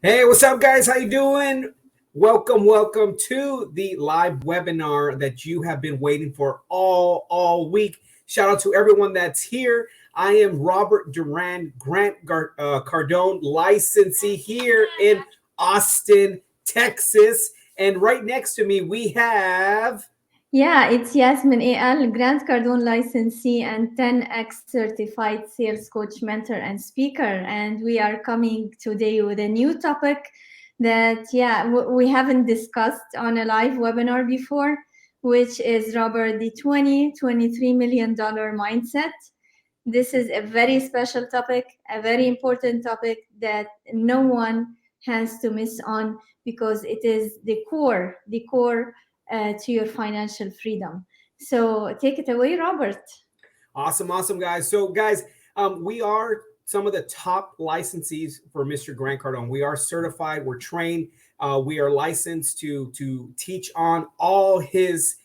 Hey, what's up, guys? How you doing? Welcome to the live webinar that you have been waiting for all week. Shout out to everyone that's here. I am Robert Duran, Cardone licensee here in Austin, Texas, and right next to me we have. Yeah, it's Yasmin AL, Grant Cardone licensee and 10x certified sales coach, mentor, and speaker. And we are coming today with a new topic that, we haven't discussed on a live webinar before, which is Robert, the 23 million dollar mindset. This is a very special topic, a very important topic that no one has to miss on because it is the core to your financial freedom. So take it away, Robert. Awesome, guys. So, guys, we are some of the top licensees for Mr. Grant Cardone. We are certified. We're trained. We are licensed to teach on all his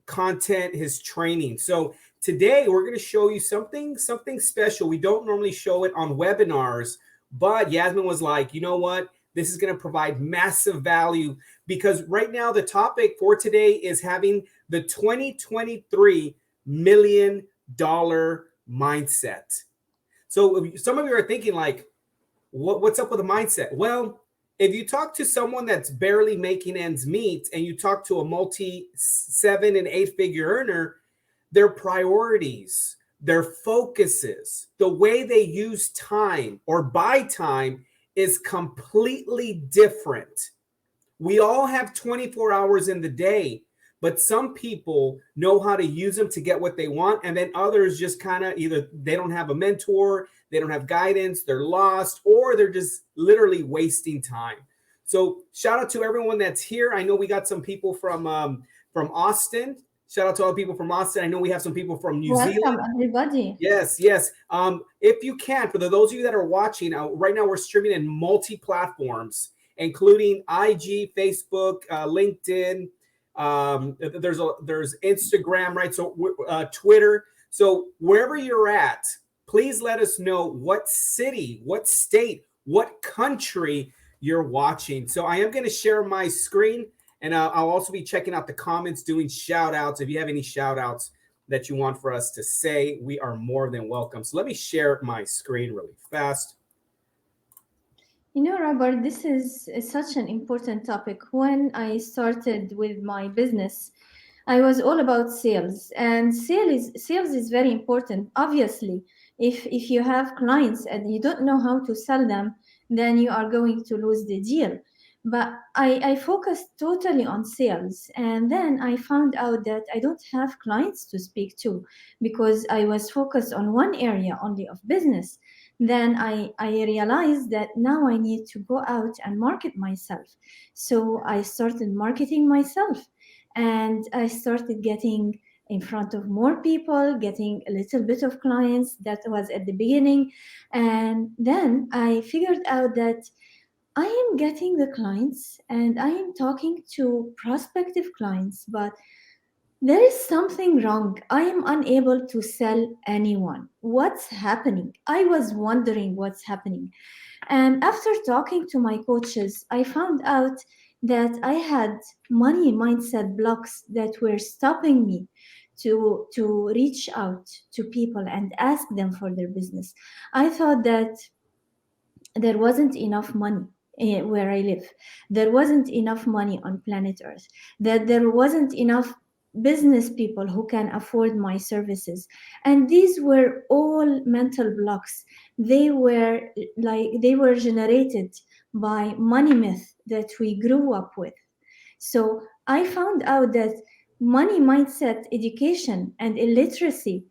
content, his training. So today we're going to show you something special. We don't normally show it on webinars, but Yasmin was like, you know what? This is going to provide massive value because right now the topic for today is having the 2023 $1 million mindset. So some of you are thinking like, what's up with the mindset? Well, if you talk to someone that's barely making ends meet and you talk to a multi 7 and 8 figure earner, their priorities, their focuses, the way they use time or buy time is completely different. We all have 24 hours in the day, but some people know how to use them to get what they want. And then others just kind of either they don't have a mentor, they don't have guidance, they're lost, or they're just literally wasting time. So shout out to everyone that's here. I know we got some people from Austin. Shout out to all the people from Austin. I know we have some people from New Welcome, Zealand. everybody. Yes. If you can, for those of you that are watching, right now we're streaming in multi-platforms, including IG, Facebook, LinkedIn. There's Instagram, right? So Twitter. So wherever you're at, please let us know what city, what state, what country you're watching. So I am going to share my screen, and I'll also be checking out the comments, doing shout outs. If you have any shout outs that you want for us to say, we are more than welcome. So let me share my screen really fast. You know, Robert, this is such an important topic. When I started with my business, I was all about sales, and sales is very important. Obviously, if you have clients and you don't know how to sell them, then you are going to lose the deal. But I focused totally on sales, and then I found out that I don't have clients to speak to because I was focused on one area only of business. Then I realized that now I need to go out and market myself. So I started marketing myself, and I started getting in front of more people, getting a little bit of clients. That was at the beginning. And then I figured out that I am getting the clients and I am talking to prospective clients, but there is something wrong. I am unable to sell anyone. What's happening? I was wondering what's happening. And after talking to my coaches, I found out that I had money mindset blocks that were stopping me to reach out to people and ask them for their business. I thought that there wasn't enough money where I live. There wasn't enough money on planet Earth. That there wasn't enough business people who can afford my services. And these were all mental blocks. They were generated by money myth that we grew up with. So I found out that money mindset education and illiteracy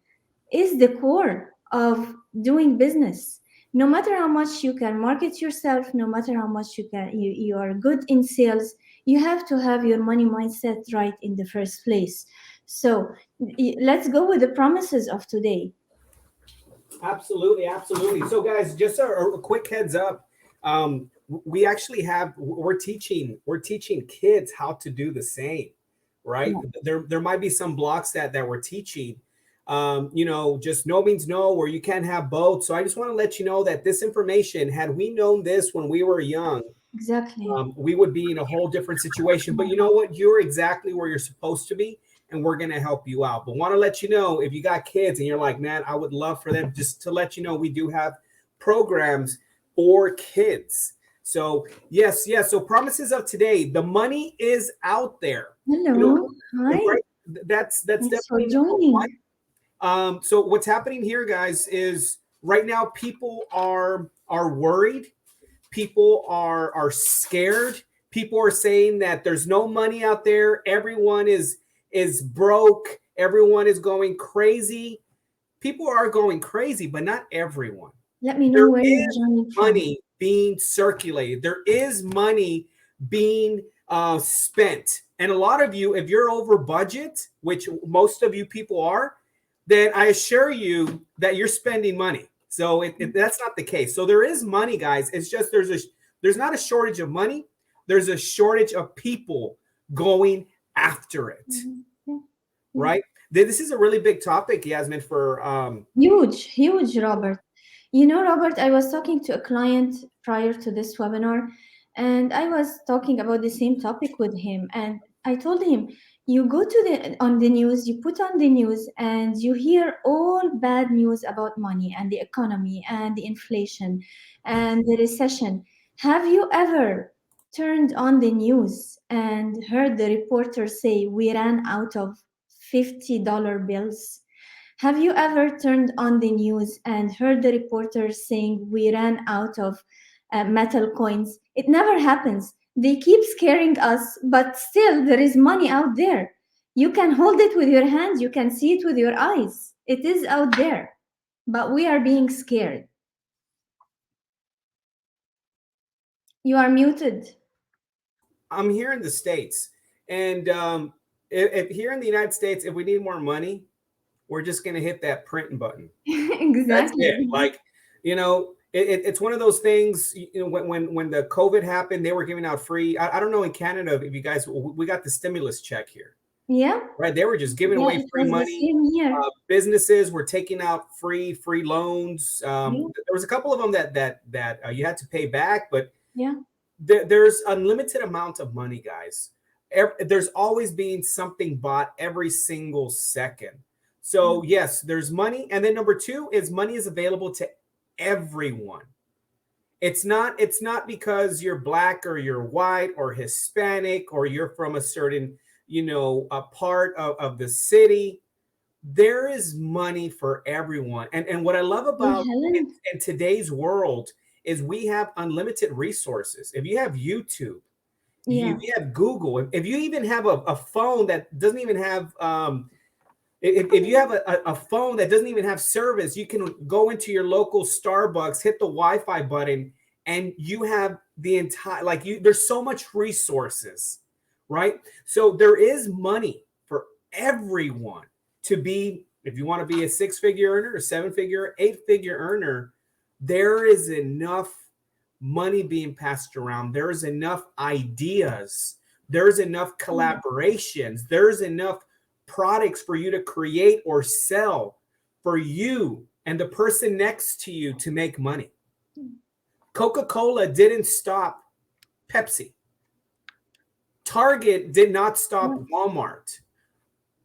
is the core of doing business. No matter how much you can market yourself, no matter how much you are good in sales, you have to have your money mindset right in the first place. So let's go with the promises of today. Absolutely. So, guys, just a quick heads up. We actually have we're teaching kids how to do the same, right? There might be some blocks that we're teaching. Just no means no, or you can't have both. So I just want to let you know that this information, had we known this when we were young, Exactly. We would be in a whole different situation. But you know what? You're exactly where you're supposed to be, and we're going to help you out. But want to let you know, if you got kids and you're like, man, I would love for them, just to let you know, we do have programs for kids. So yes, yes. So promises of today, the money is out there. You Hello. know, Hi. right? That's Thanks for definitely number one. joining. So what's happening here, guys, is right now people are worried. People are scared. People are saying that there's no money out there. Everyone is broke. Everyone is going crazy. People are going crazy, but not everyone. Let me know There where you're is joining from. money being circulated. There is money being spent. And a lot of you, if you're over budget, which most of you people are, then I assure you that you're spending money. So that's not the case. So there is money, guys. It's just there's not a shortage of money. There's a shortage of people going after it, Yeah. right? This is a really big topic, Yasmin, for Huge, huge, Robert. You know, Robert, I was talking to a client prior to this webinar, and I was talking about the same topic with him. And I told him, you go to the on the news, you put on the news, and you hear all bad news about money and the economy and the inflation and the recession. Have you ever turned on the news and heard the reporter say we ran out of $50 bills? Have you ever turned on the news and heard the reporters saying we ran out of metal coins? It never happens. They keep scaring us, but still, there is money out there. You can hold it with your hands, you can see it with your eyes. It is out there, but we are being scared. You are muted. I'm here in the States, and if here in the United States, if we need more money, we're just going to hit that print button. That's it. Exactly. Like, it's one of those things. When the COVID happened, they were giving out free. I don't know in Canada if you guys, we got the stimulus check here, Yeah, right? They were just giving yeah, away it free was the money. same here. Businesses were taking out free loans. Yeah, There was a couple of them that you had to pay back, but yeah. there's unlimited amount of money, guys. There's always being something bought every single second. So yes, there's money, and then number two is money is available to everyone. It's not because you're black or you're white or Hispanic or you're from a certain a part of the city. There is money for everyone, and what I love Hey, about Helen. in today's world is we have unlimited resources. If you have YouTube, Yeah, you have Google, if you even have a phone that doesn't even have if you have a phone that doesn't even have service, you can go into your local Starbucks, hit the Wi-Fi button, and you have the entire there's so much resources, right? So there is money for everyone to be, if you want to be a six-figure earner, a seven-figure, eight-figure earner, there is enough money being passed around. There's enough ideas. There's enough collaborations. There's enough products for you to create or sell for you and the person next to you to make money. Coca-Cola didn't stop Pepsi. Target did not stop Walmart,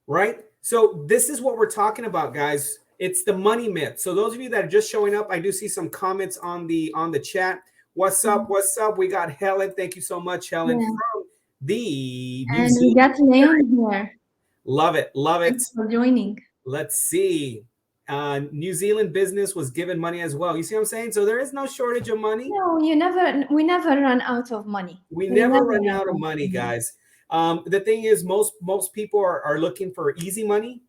right? So this is what we're talking about, guys. It's the money myth. So those of you that are just showing up, I do see some comments on the chat. What's up? What's up? We got Helen. Thank you so much, Helen, yeah. from the New And we Zealand. got Leon here. Love it. Love it. Thanks for joining. Let's see. New Zealand business was given money as well. You see what I'm saying? So there is no shortage of money. No, we never run out of money. We We never never run run out of out money, of money. guys. The thing is, most people are looking for easy money,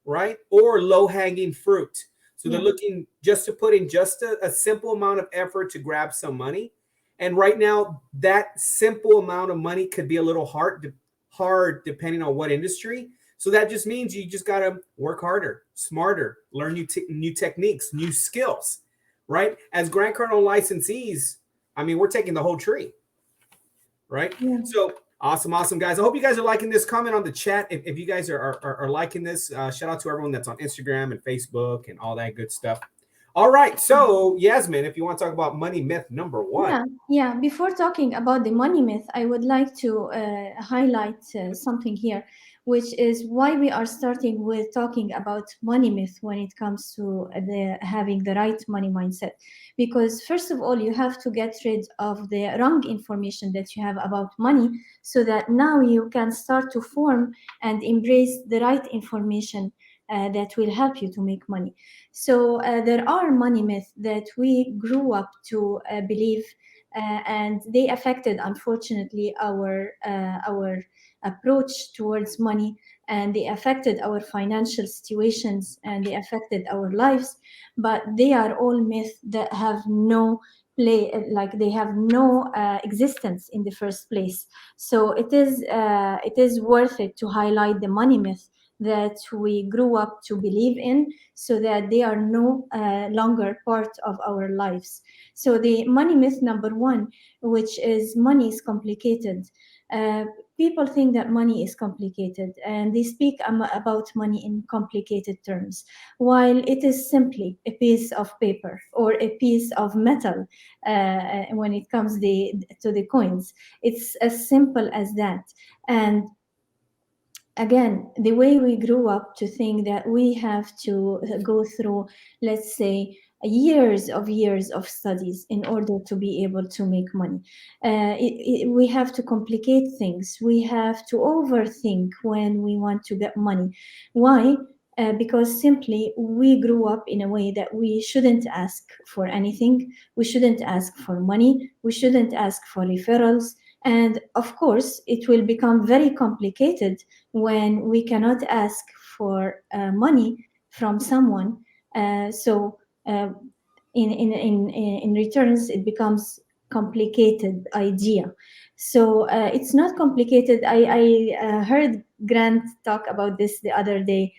right? Or low hanging fruit. So they're Yeah. looking just to put in just a simple amount of effort to grab some money. And right now, that simple amount of money could be a little hard depending on what industry. So that just means you just got to work harder, smarter, learn new techniques, new skills, right? As Grant Cardone licensees, I mean, we're taking the whole tree, right? Yeah. So awesome, guys. I hope you guys are liking this. Comment on the chat if you guys are liking this. Shout out to everyone that's on Instagram and Facebook and all that good stuff. All right. So, Yasmin, if you want to talk about money myth number one. Yeah. Before talking about the money myth, I would like to highlight something here, which is why we are starting with talking about money myth when it comes to the having the right money mindset. Because first of all, you have to get rid of the wrong information that you have about money, so that now you can start to form and embrace the right information that will help you to make money. So there are money myths that we grew up to believe, and they affected, unfortunately, our approach towards money, and they affected our financial situations, and they affected our lives. But they are all myths that have no play, like they have no existence in the first place. So it is worth it to highlight the money myth that we grew up to believe in, so that they are no longer part of our lives. So the money myth number one, which is money is complicated. Uh, People think that money is complicated, and they speak about money in complicated terms, while it is simply a piece of paper or a piece of metal. When it comes to the coins, it's as simple as that. And again, the way we grew up to think that we have to go through, let's say, years of studies in order to be able to make money. We have to complicate things. We have to overthink when we want to get money. Why? Because simply we grew up in a way that we shouldn't ask for anything. We shouldn't ask for money. We shouldn't ask for referrals. And of course, it will become very complicated when we cannot ask for money from someone. So in returns, it becomes complicated idea. So it's not complicated. I heard Grant talk about this the other day.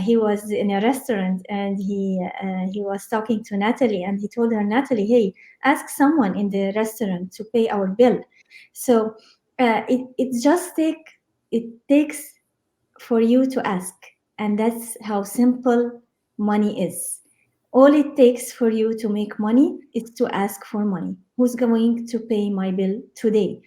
He was in a restaurant, and he was talking to Natalie, and he told her, Natalie, hey, ask someone in the restaurant to pay our bill. So it takes for you to ask. And that's how simple money is. All it takes for you to make money is to ask for money. Who's going to pay my bill today?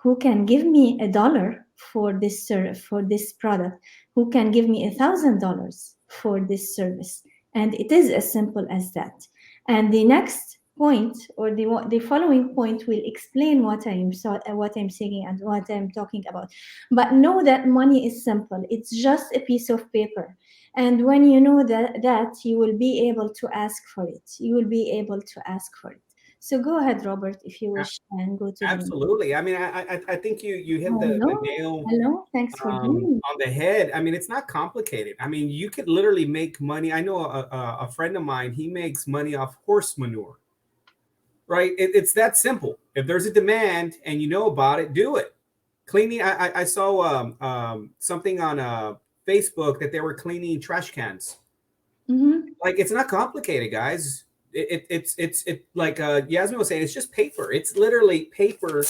Who can give me $1 for this for this product? Who can give me $1,000 for this service? And it is as simple as that. And the next point, or the following point, will explain what I'm saying and what I'm talking about. But know that money is simple. It's just a piece of paper. And when you know that you will be able to ask for it. You will be able to ask for it. So go ahead, Robert, if you wish, and go to the next. Absolutely. I mean, I think you hit the Hello. nail Hello. Thanks for joining. on the head. I mean, it's not complicated. I mean, you could literally make money. I know a friend of mine, he makes money off horse manure, right? It's that simple. If there's a demand and you know about it, do it. Cleaning, I saw something on Facebook that they were cleaning trash cans. Mm-hmm. Like, it's not complicated, guys. It's like Yasmin was saying, it's just paper. It's literally paper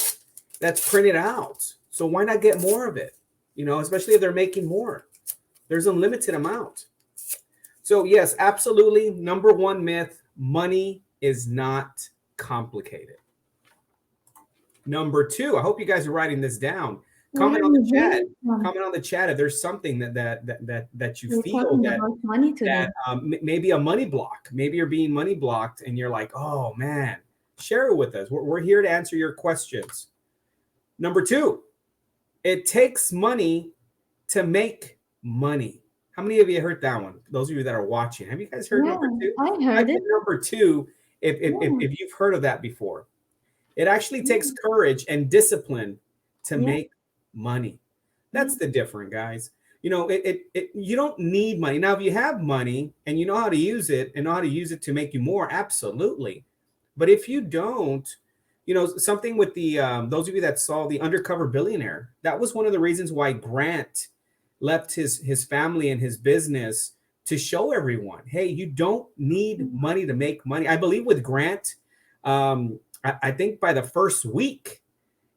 that's printed out. So why not get more of it? You know, especially if they're making more. There's a limited amount. So yes, absolutely. Number one myth: money is not complicated. Number two, I hope you guys are writing this down. Where Comment are on the you chat. getting from? Comment on the chat if there's something that you We're feel talking about money today. that maybe a money block. Maybe you're being money blocked and you're like, oh man, share it with us. We're here to answer your questions. Number two, it takes money to make money. How many of you heard that one? Those of you that are watching, have you guys heard Yeah, number two? I Type heard in it. number two Yeah. if you've heard of that before. It actually takes Yeah. courage and discipline to Yeah. make money. Yeah. That's the difference, guys. You know, you don't need money. Now, if you have money and you know how to use it and know how to use it to make you more, absolutely. But if you don't, you know, something with the those of you that saw the Undercover Billionaire, that was one of the reasons why Grant left his family and his business to show everyone, hey, you don't need money to make money. I believe with Grant, I think by the first week,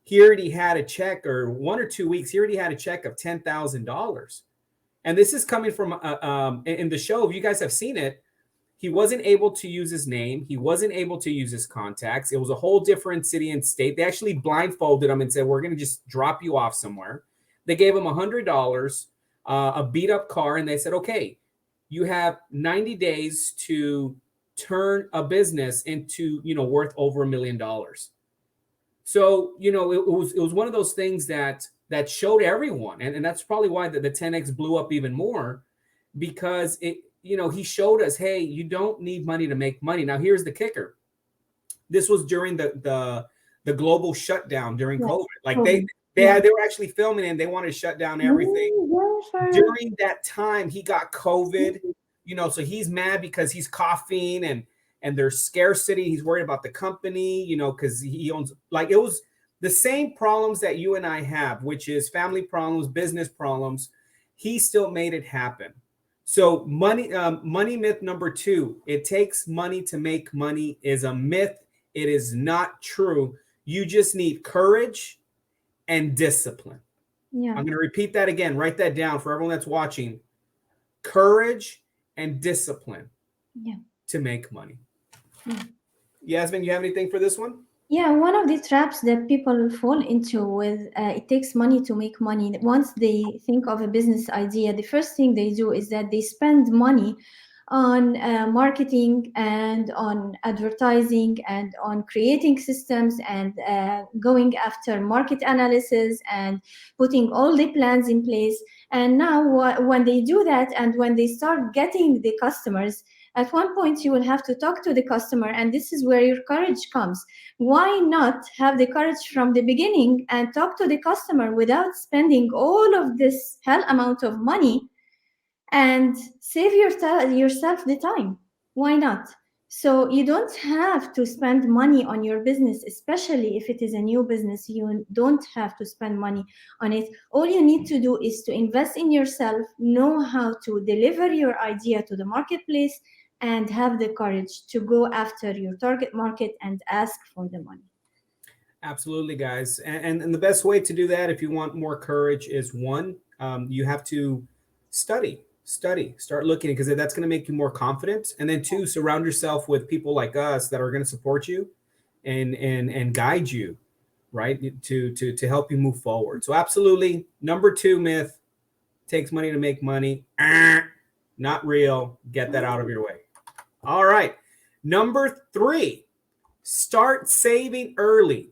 he already had a check, or 1 or 2 weeks, he already had a check of $10,000. And this is coming from in the show. If you guys have seen it, He wasn't able to use his name. He wasn't able to use his contacts. It was a whole different city and state. They actually blindfolded him and said, we're going to just drop you off somewhere. They gave him $100, a beat up car, and they said, okay, you have 90 days to turn a business into, worth over $1 million. So, it was one of those things that showed everyone. And that's probably why the 10X blew up even more, because he showed us, hey, you don't need money to make money. Now, here's the kicker. This was during the global shutdown during COVID. Like they were actually filming and they wanted to shut down everything. During that time, he got COVID, so he's mad because he's coughing and there's scarcity. He's worried about the company, because he owns, like, it was the same problems that you and I have, which is family problems, business problems. He still made it happen. So money myth number 2, it takes money to make money, is a myth. It is not true. You just need courage and discipline. Yeah. I'm going to repeat that again. Write that down for everyone that's watching. Courage and discipline to make money. Yasmin, you have anything for this one? Yeah, one of the traps that people fall into with it takes money to make money. Once they think of a business idea, the first thing they do is that they spend money on marketing and on advertising and on creating systems and going after market analysis and putting all the plans in place. And now when they do that and when they start getting the customers, at one point you will have to talk to the customer, and this is where your courage comes. Why not have the courage from the beginning and talk to the customer without spending all of this hell amount of money and save yourself the time? Why not? So you don't have to spend money on your business, especially if it is a new business. You don't have to spend money on it. All you need to do is to invest in yourself, know how to deliver your idea to the marketplace, and have the courage to go after your target market and ask for the money. Absolutely, guys. And the best way to do that, if you want more courage, is one, you have to study, start looking, because that's going to make you more confident. And then 2, surround yourself with people like us that are going to support you and guide you, right, to help you move forward. So absolutely. Number 2 myth, takes money to make money. Not real. Get that out of your way. All right. Number 3, start saving early.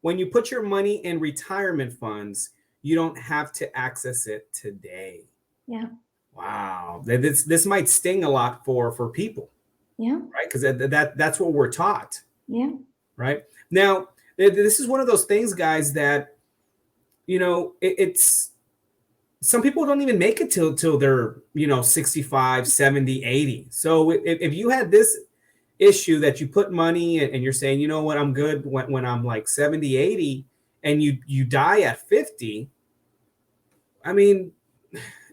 When you put your money in retirement funds, you don't have to access it today. Yeah. Wow. This might sting a lot for people. Yeah. Right? Because that's what we're taught. Yeah. Right. Now, this is one of those things, guys, that, it's some people don't even make it till they're, 65, 70, 80. So if you had this issue that you put money and you're saying, you know what, I'm good when I'm like 70, 80, and you die at 50, I mean,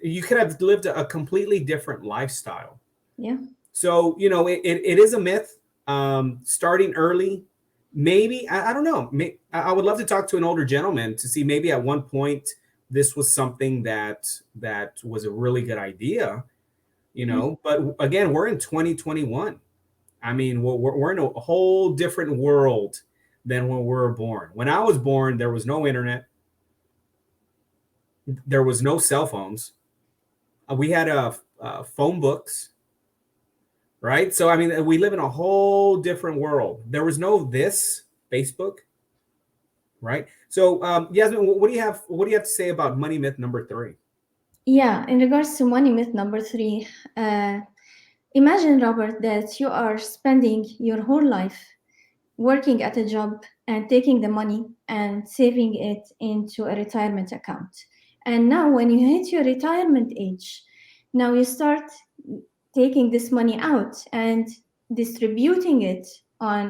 you could have lived a completely different lifestyle. Yeah. So, it is a myth. Starting early, maybe, I don't know. I would love to talk to an older gentleman to see maybe at one point this was something that was a really good idea, but again, we're in 2021. I mean, we're in a whole different world than when we were born. When I was born, there was no internet. There was no cell phones. We had phone books, right? So, I mean, we live in a whole different world. There was no Facebook, right? So, Yasmin, what do you have to say about money myth number 3? Yeah, in regards to money myth number 3, imagine, Robert, that you are spending your whole life working at a job and taking the money and saving it into a retirement account. And now when you hit your retirement age, now you start taking this money out and distributing it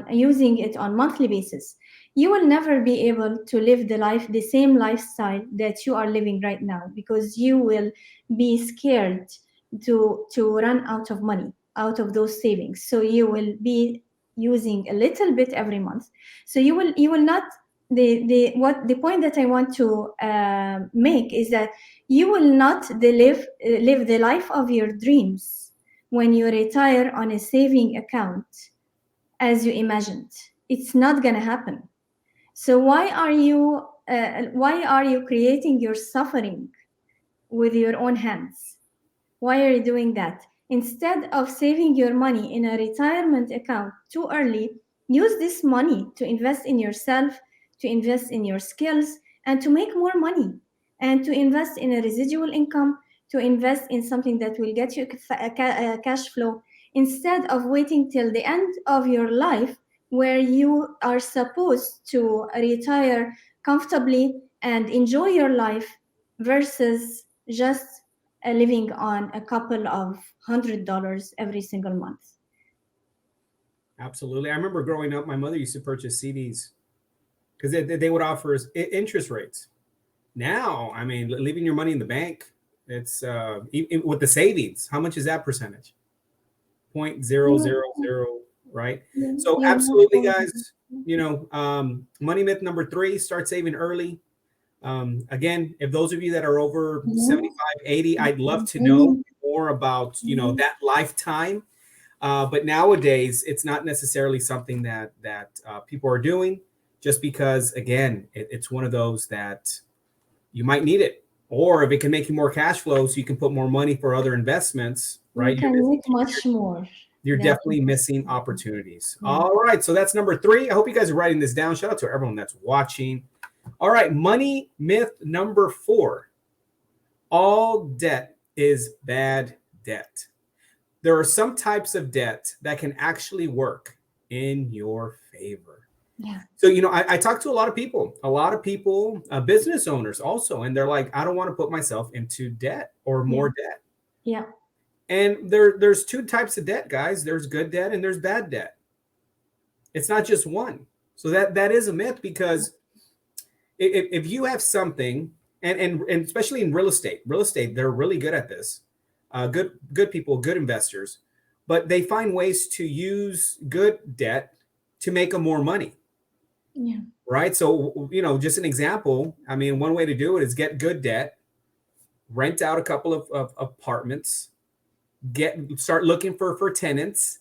using it on monthly basis. You will never be able to live the same lifestyle that you are living right now, because you will be scared to run out of money, out of those savings. So you will be using a little bit every month. So you will not, the point that I want to make is that you will not live the life of your dreams, when you retire on a saving account as you imagined. It's not going to happen. So why are you creating your suffering with your own hands? Why are you doing that? Instead of saving your money in a retirement account too early, use this money to invest in yourself, to invest in your skills, and to make more money, and to invest in a residual income, to invest in something that will get you a cash flow, instead of waiting till the end of your life where you are supposed to retire comfortably and enjoy your life versus just living on a couple of $100 every single month. Absolutely. I remember growing up, my mother used to purchase CDs because they would offer us interest rates. Now, I mean, leaving your money in the bank, it's with the savings. How much is that percentage? 0.000, right? So Yeah. absolutely, guys. Money myth number 3: start saving early. Again, if those of you that are over 75, 80, I'd love to know more about that lifetime. But nowadays, it's not necessarily something that people are doing, just because, again, it's one of those that you might need it, or if it can make you more cash flow, so you can put more money for other investments, right? You can make much more. You're definitely missing opportunities. All right, so that's number 3. I hope you guys are writing this down. Shout out to everyone that's watching. All right, money myth number 4: all debt is bad debt. There are some types of debt that can actually work in your favor. Yeah. So, I talk to a lot of people, business owners also, and they're like, I don't want to put myself into debt or more debt. Yeah. And there's 2 types of debt, guys. There's good debt and there's bad debt. It's not just one. So that is a myth, because if you have something, and especially in real estate, they're really good at this. Good people, good investors, but they find ways to use good debt to make them more money. Yeah. Right. So, just an example. I mean, one way to do it is get good debt, rent out a couple of apartments, start looking for tenants.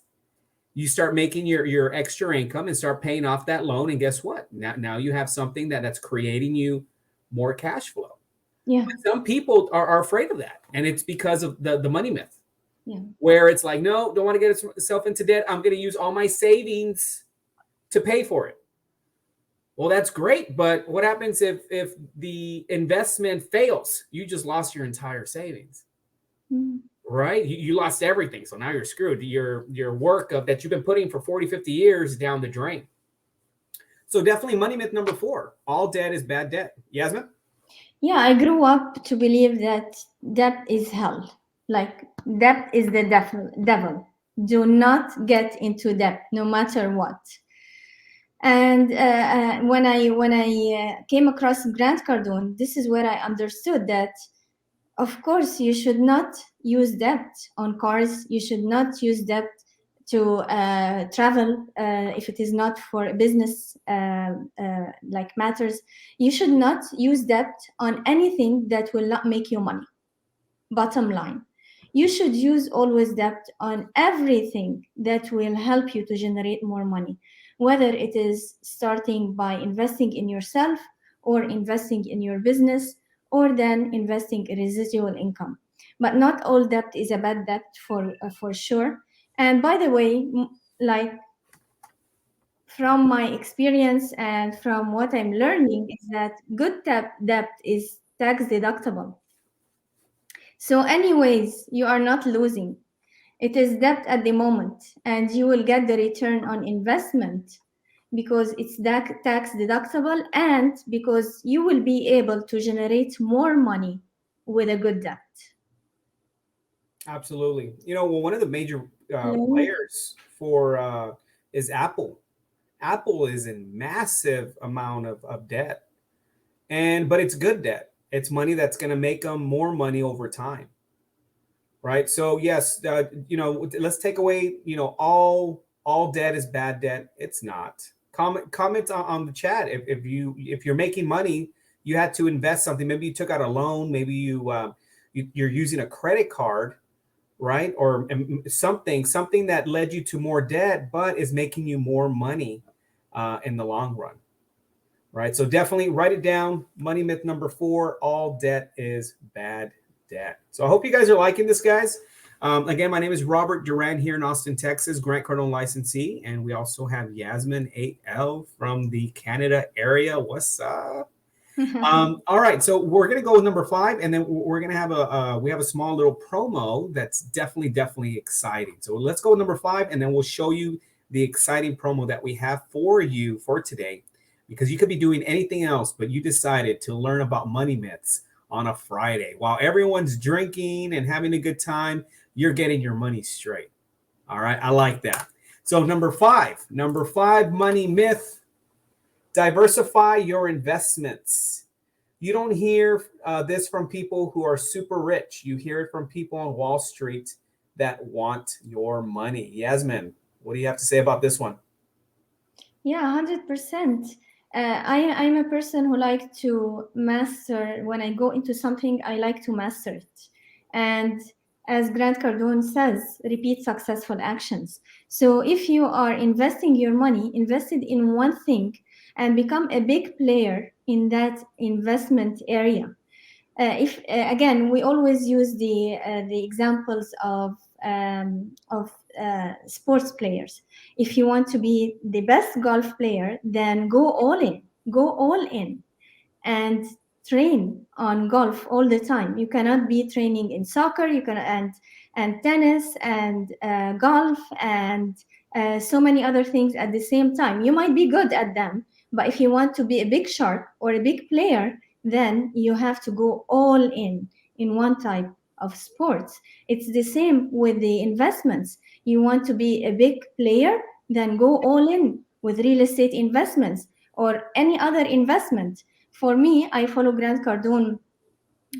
You start making your extra income and start paying off that loan. And guess what? Now you have something that's creating you more cash flow. Yeah. But some people are afraid of that. And it's because of the money myth. Yeah. Where it's like, no, don't want to get myself into debt. I'm going to use all my savings to pay for it. Well, that's great. But what happens if the investment fails? You just lost your entire savings. Right? You lost everything. So now you're screwed. Your work that you've been putting for 40, 50 years down the drain. So definitely money myth number 4: all debt is bad debt. Yasmin? Yeah, I grew up to believe that debt is hell. Like, debt is the devil. Do not get into debt, no matter what. And when I came across Grant Cardone, this is where I understood that, of course, you should not use debt on cars. You should not use debt to travel if it is not for business like matters. You should not use debt on anything that will not make you money. Bottom line, you should use always debt on everything that will help you to generate more money, whether it is starting by investing in yourself, or investing in your business, or then investing in residual income. But not all debt is a bad debt, for sure. And by the way, like, from my experience and from what I'm learning, is that good debt is tax deductible. So anyways, you are not losing. It is debt at the moment, and you will get the return on investment because it's tax deductible, and because you will be able to generate more money with a good debt. Absolutely. One of the major players for is Apple. Apple is in massive amount of debt, but it's good debt. It's money that's going to make them more money over time. Right. So yes, let's take away, all debt is bad debt. It's not. Comment on the chat. If you're making money, you had to invest something. Maybe you took out a loan. Maybe you're using a credit card, right? Or something that led you to more debt, but is making you more money in the long run, right? So definitely write it down. Money myth number 4, all debt is bad debt. So I hope you guys are liking this, guys. Again, my name is Robert Duran here in Austin, Texas, Grant Cardone licensee. And we also have Yasmin AL from the Canada area. What's up? All right, so we're gonna go with number 5, and then we're gonna have a small little promo that's definitely exciting. So let's go with number 5, and then we'll show you the exciting promo that we have for you for today, because you could be doing anything else, but you decided to learn about money myths on a Friday while everyone's drinking and having a good time. You're getting your money straight. All right, I like that. So number five money myth: diversify your investments. You don't hear this from people who are super rich. You hear it from people on Wall Street that want your money. Yasmin, what do you have to say about this one? Yeah, 100%. I'm a person who like to master. When I go into something, I like to master it. And as Grant Cardone says, repeat successful actions. So if you are investing your money, invested in one thing and become a big player in that investment area. If again, we always use the examples of sports players. If you want to be the best golf player, then go all in, and train on golf all the time. You cannot be training in soccer. You can and tennis and golf and so many other things at the same time. You might be good at them, but if you want to be a big shark or a big player, then you have to go all in one type of sports. It's the same with the investments. You want to be a big player, then go all in with real estate investments or any other investment. For me, I follow Grant Cardone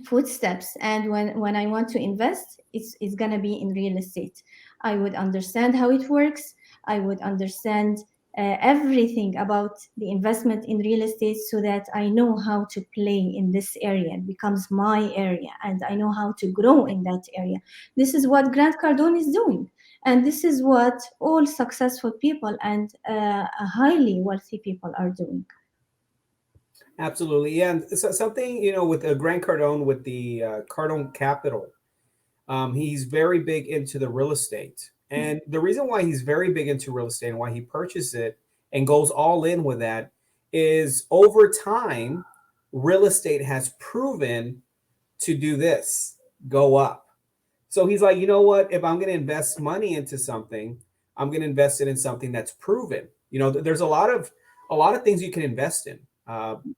footsteps, and when I want to invest, it's gonna be in real estate. I would understand how it works. I would understand everything about the investment in real estate, so that I know how to play in this area. It becomes my area, and I know how to grow in that area. This is what Grant Cardone is doing, and this is what all successful people and highly wealthy people are doing. Absolutely, yeah. And so something, with Grant Cardone, with the Cardone Capital, he's very big into the real estate. And the reason why he's very big into real estate and why he purchases it and goes all in with that is, over time, real estate has proven to do this: go up. So he's like, you know what? If I'm going to invest money into something, I'm going to invest it in something that's proven. There's a lot of things you can invest in.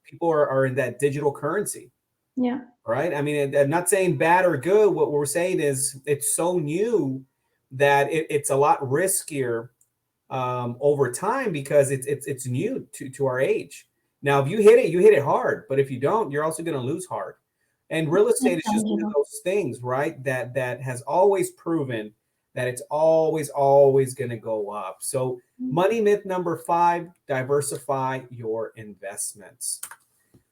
People are in that digital currency, Yeah. right? I mean, I'm not saying bad or good. What we're saying is it's so new that it's a lot riskier over time, because it's new to our age. Now, if you hit it hard. But if you don't, you're also going to lose hard. And real estate is just one of those things, right? That has always proven that it's always going to go up. So money myth number 5: diversify your investments.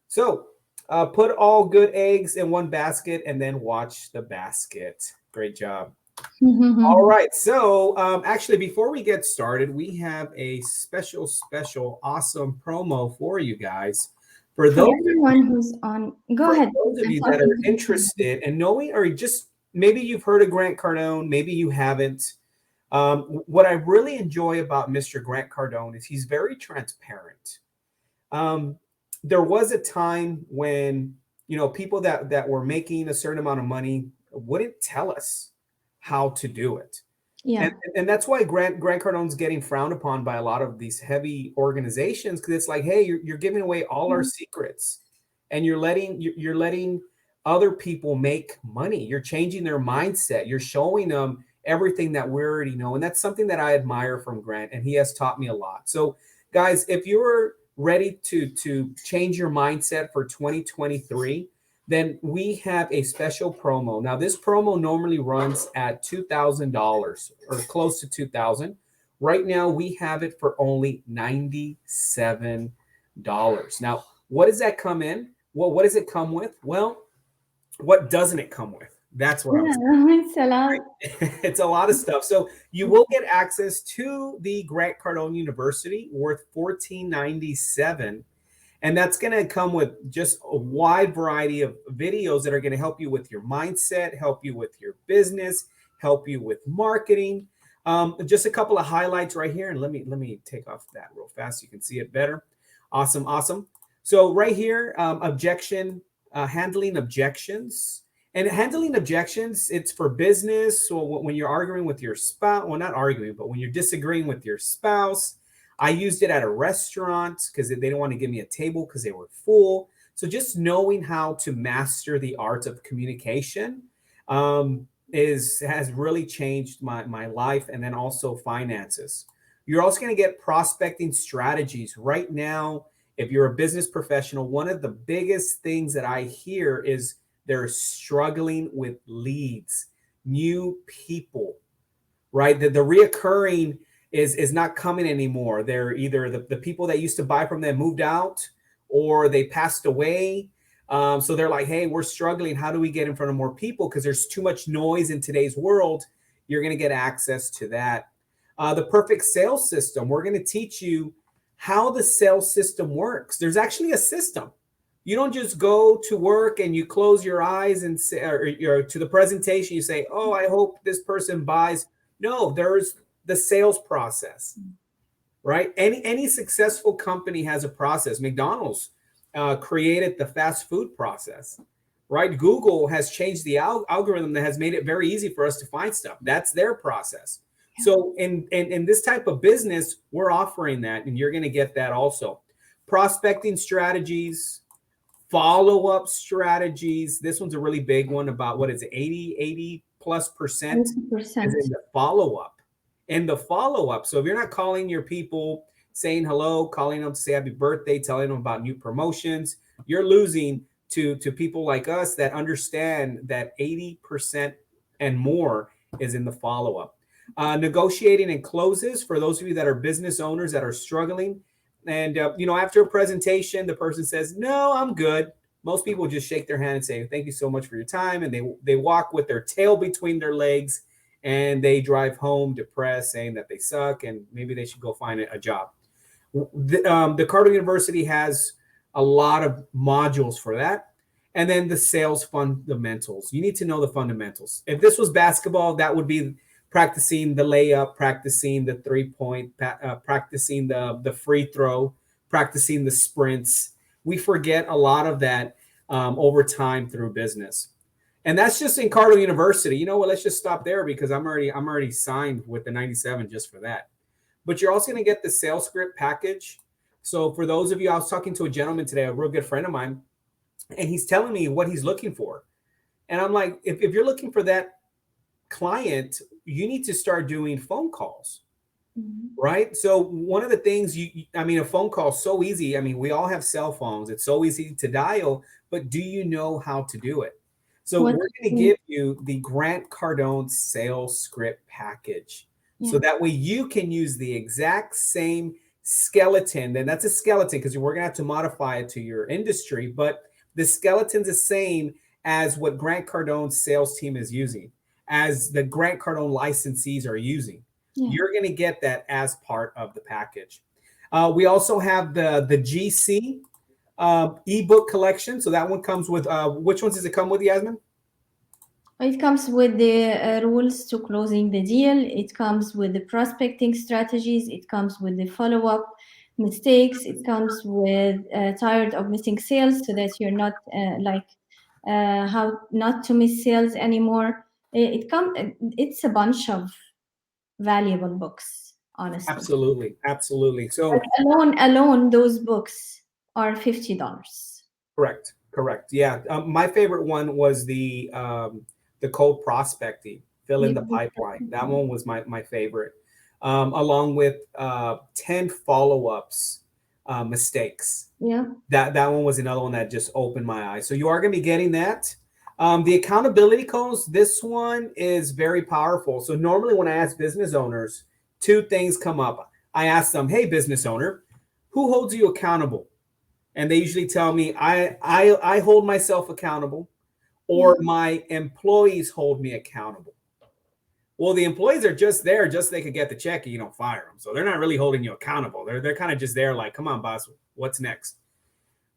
So put all good eggs in one basket and then watch the basket. Great job. All right. So actually, before we get started, we have a special, awesome promo for you guys. For everyone who's on, go ahead. Those of you that are interested in knowing, or just maybe you've heard of Grant Cardone, maybe you haven't. What I really enjoy about Mr. Grant Cardone is he's very transparent. There was a time when people that were making a certain amount of money wouldn't tell us how to do it. Yeah. And that's why Grant Cardone's getting frowned upon by a lot of these heavy organizations, because it's like, hey, you're giving away all our secrets, and you're letting other people make money. You're changing their mindset. You're showing them everything that we already know. And that's something that I admire from Grant, and he has taught me a lot. So guys, if you're ready to change your mindset for 2023, then we have a special promo. Now, this promo normally runs at $2,000 or close to $2,000. Right now, we have it for only $97. Now, what does that come in? Well, what does it come with? Well, what doesn't it come with? That's what I'm saying. Yeah, it's a lot. It's a lot of stuff. So you will get access to the Grant Cardone University worth $14.97. And that's going to come with just a wide variety of videos that are going to help you with your mindset, help you with your business, help you with marketing. Just a couple of highlights right here. And let me take off that real fast so you can see it better. Awesome, awesome. So right here, handling objections. And handling objections, it's for business. So when you're arguing with your spouse, well, not arguing, but when you're disagreeing with your spouse. I used it at a restaurant because they didn't want to give me a table because they were full. So just knowing how to master the art of communication has really changed my life, and then also finances. You're also going to get prospecting strategies. Right now, if you're a business professional, one of the biggest things that I hear is they're struggling with leads, new people, right? The reoccurring is not coming anymore. They're either the people that used to buy from them moved out, or they passed away. So they're like, hey, we're struggling. How do we get in front of more people? Because there's too much noise in today's world. You're going to get access to that. The perfect sales system. We're going to teach you how the sales system works. There's actually a system. You don't just go to work and you close your eyes and say, or to the presentation, you say, oh, I hope this person buys. No, there's the sales process, right? Any successful company has a process. McDonald's created the fast food process, right? Google has changed the algorithm that has made it very easy for us to find stuff. That's their process. Yeah. So in this type of business, we're offering that, and you're going to get that also. Prospecting strategies, follow-up strategies. This one's a really big one about, what is it, 80+% is in the follow-up. And the follow-up. So if you're not calling your people, saying hello, calling them to say happy birthday, telling them about new promotions, you're losing to people like us that understand that 80% and more is in the follow-up. Negotiating and closes for those of you that are business owners that are struggling. And, after a presentation, the person says, no, I'm good. Most people just shake their hand and say, thank you so much for your time. And they walk with their tail between their legs, and they drive home depressed, saying that they suck and maybe they should go find a job. The Cardone University has a lot of modules for that. And then the sales fundamentals. You need to know the fundamentals. If this was basketball, that would be practicing the layup, practicing the 3-point, practicing the free throw, practicing the sprints. We forget a lot of that over time through business. And that's just in Cardone University. You know what? Let's just stop there because I'm already signed with the 97 just for that. But you're also going to get the sales script package. So for those of you, I was talking to a gentleman today, a real good friend of mine, and he's telling me what he's looking for. And I'm like, if you're looking for that client, you need to start doing phone calls, right? So one of the things a phone call is so easy. I mean, we all have cell phones. It's so easy to dial, but do you know how to do it? So we're going to give you the Grant Cardone sales script package. Yeah. So that way you can use the exact same skeleton. And that's a skeleton because we're going to have to modify it to your industry, but the skeleton's the same as what Grant Cardone's sales team is using, as the Grant Cardone licensees are using. Yeah. You're going to get that as part of the package. We also have the GC ebook collection. So that one comes with, which ones does it come with, Yasmin? It comes with the rules to closing the deal. It comes with the prospecting strategies. It comes with the follow-up mistakes. It comes with tired of missing sales, so that you're not how not to miss sales anymore. It's a bunch of valuable books, honestly. Absolutely. So alone those books are $50. Correct. Yeah. My favorite one was the cold prospecting, fill in the pipeline. That one was my favorite, along with 10 follow-ups mistakes. Yeah. That one was another one that just opened my eyes. So you are going to be getting that. The accountability codes, this one is very powerful. So normally when I ask business owners, two things come up. I ask them, hey, business owner, who holds you accountable? And they usually tell me, I hold myself accountable, or my employees hold me accountable. Well, the employees are just there just so they could get the check and you don't fire them. So they're not really holding you accountable. They're kind of just there like, come on, boss, what's next?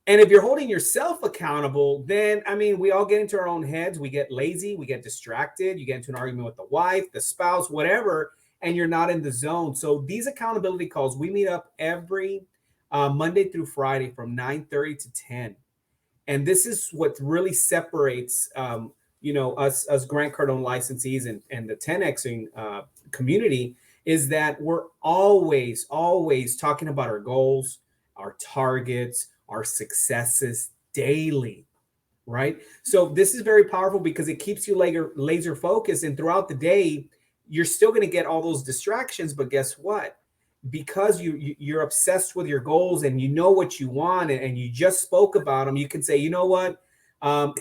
And if you're holding yourself accountable, then, I mean, we all get into our own heads. We get lazy. We get distracted. You get into an argument with the wife, the spouse, whatever, and you're not in the zone. So these accountability calls, we meet up every Monday through Friday from 9:30 to 10. And this is what really separates, us Grant Cardone licensees and the 10Xing community is that we're always talking about our goals, our targets, our successes daily, right? So this is very powerful because it keeps you laser focused. And throughout the day, you're still going to get all those distractions. But guess what? Because you're obsessed with your goals and you know what you want and you just spoke about them, you can say, you know what?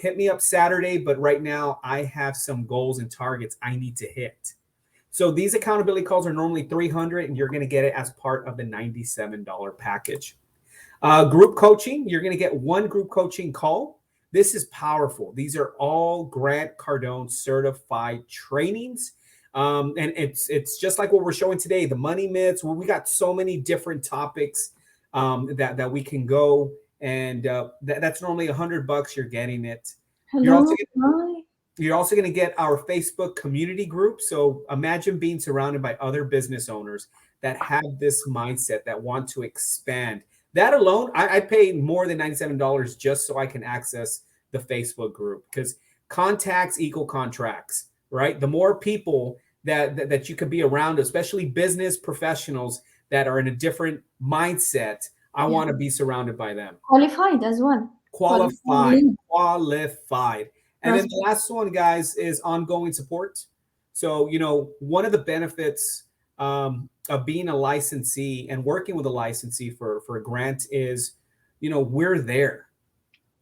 Hit me up Saturday, but right now I have some goals and targets I need to hit. So these accountability calls are normally $300 and you're going to get it as part of the $97 package. Group coaching, you're going to get one group coaching call. This is powerful. These are all Grant Cardone certified trainings. And it's just like what we're showing today, the money myths. Well, we got so many different topics that we can go. And that's normally $100. You're getting it. Hello. You're also going to get our Facebook community group. So imagine being surrounded by other business owners that have this mindset, that want to expand. That alone, I pay more than $97 just so I can access the Facebook group, because contacts equal contracts, right? The more people that you could be around, especially business professionals that are in a different mindset, I want to be surrounded by them. Qualified as well. Qualified. And then the last one, guys, is ongoing support. So, one of the benefits of being a licensee and working with a licensee for Grant is, we're there,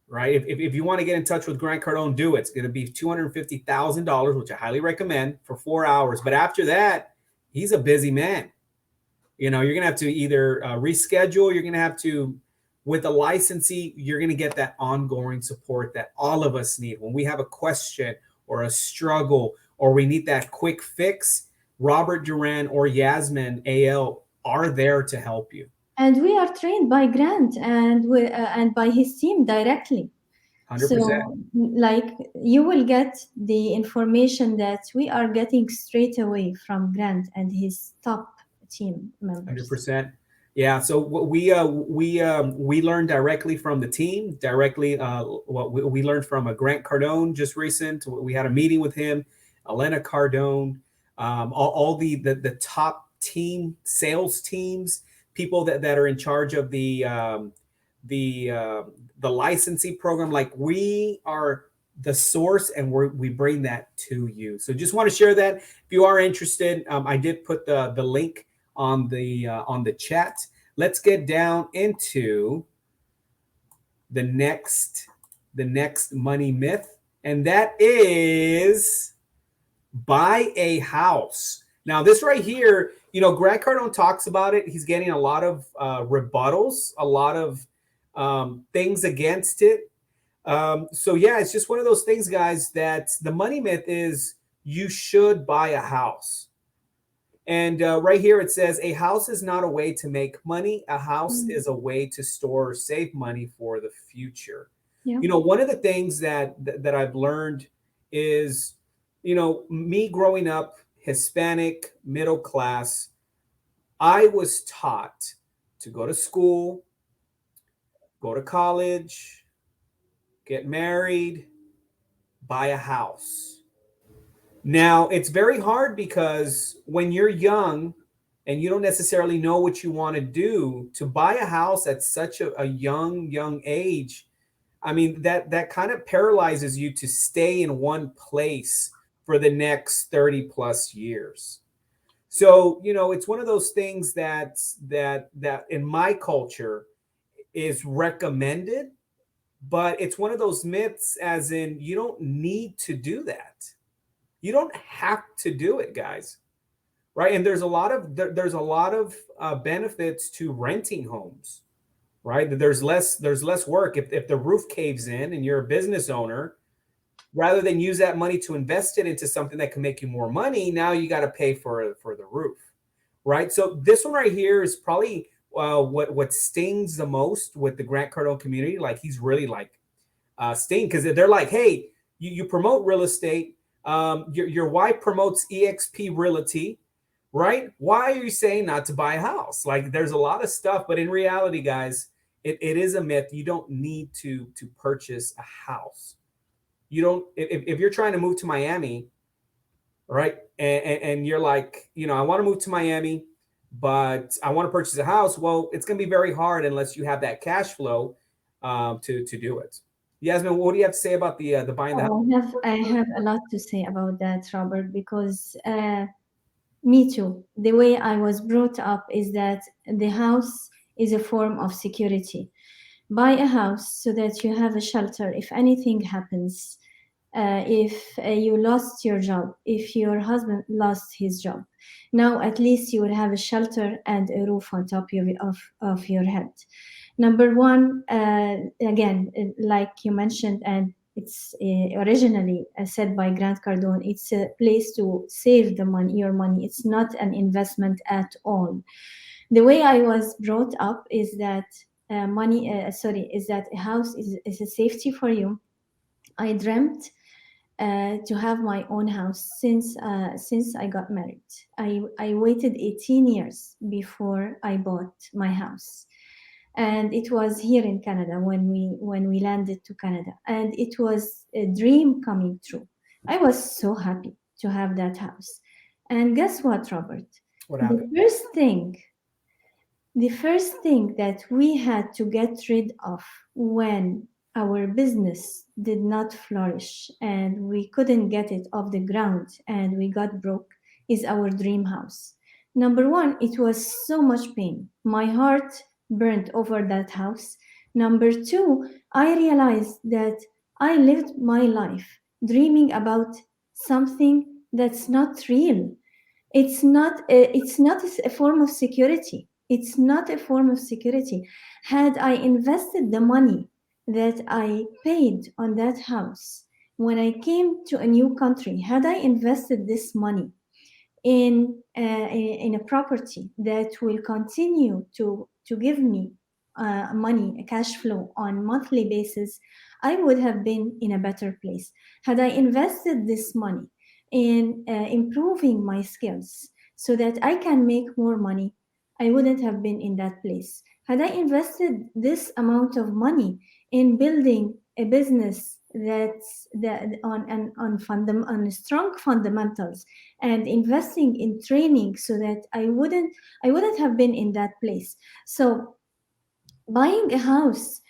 right? If you want to get in touch with Grant Cardone, do it. It's going to be $250,000, which I highly recommend, for 4 hours. But after that, he's a busy man. You're going to have to either reschedule. You're going to have to, with a licensee, you're going to get that ongoing support that all of us need. When we have a question or a struggle or we need that quick fix, Robert Duran or Yasmin AL are there to help you. And we are trained by Grant and by his team directly. 100%. So, like, you will get the information that we are getting straight away from Grant and his top team members. 100%. Yeah. So we learned directly from the team. What we learned from a Grant Cardone just recent. We had a meeting with him, Elena Cardone, all the top team sales teams, people that are in charge of the licensing program. Like, we are the source and we bring that to you. So just want to share that. If you are interested, I did put the link on the chat. Let's get down into the next money myth, and that is buy a house. Now, this right here, Grant Cardone talks about it. He's getting a lot of rebuttals, a lot of things against it. So yeah, it's just one of those things, guys, that the money myth is you should buy a house. And right here it says, a house is not a way to make money. A house is a way to store or save money for the future. Yeah. One of the things that I've learned is, me growing up Hispanic, middle class, I was taught to go to school, go to college, get married, buy a house. Now, it's very hard because when you're young and you don't necessarily know what you want to do, to buy a house at such a young age, I mean, that kind of paralyzes you to stay in one place for the next 30 plus years. So, it's one of those things that in my culture is recommended, but it's one of those myths, as in, you don't need to do that. You don't have to do it, guys, right? And there's a lot of benefits to renting homes, right? There's less work. If the roof caves in and you're a business owner, rather than use that money to invest it into something that can make you more money, now you got to pay for the roof, right? So this one right here is probably what stings the most with the Grant Cardone community. Like he's really like sting because they're like, hey, you promote real estate. Your wife promotes EXP Realty, right? Why are you saying not to buy a house? Like there's a lot of stuff, but in reality, guys, it is a myth. You don't need to purchase a house. You don't, if you're trying to move to Miami, right? And you're like, I want to move to Miami, but I want to purchase a house. Well, it's going to be very hard unless you have that cash flow to do it. Yasmin, what do you have to say about the buying the house? Oh, I have a lot to say about that, Robert, because me too. The way I was brought up is that the house is a form of security. Buy a house so that you have a shelter if anything happens. If you lost your job, if your husband lost his job, now at least you will have a shelter and a roof on top of your head. Number one, again, like you mentioned, and it's originally said by Grant Cardone, it's a place to save the money, your money. It's not an investment at all. The way I was brought up is that is that a house is a safety for you. I dreamt to have my own house since I got married. I waited 18 years before I bought my house, and it was here in Canada when we landed to Canada, and it was a dream coming true. I was so happy to have that house, and guess what, Robert? What The happened? first thing the first thing that we had to get rid of when our business did not flourish and we couldn't get it off the ground and we got broke is our dream house. Number one, it was so much pain. My heart burned over that house. Number two, I realized that I lived my life dreaming about something that's not real. It's not a form of security. It's not a form of security. Had I invested the money that I paid on that house when I came to a new country, had I invested this money in a property that will continue to give me money, a cash flow on monthly basis, I would have been in a better place. Had I invested this money in improving my skills so that I can make more money, I wouldn't have been in that place. Had I invested this amount of money in building a business that's that on strong fundamentals and investing in training so that I wouldn't have been in that place. So buying a house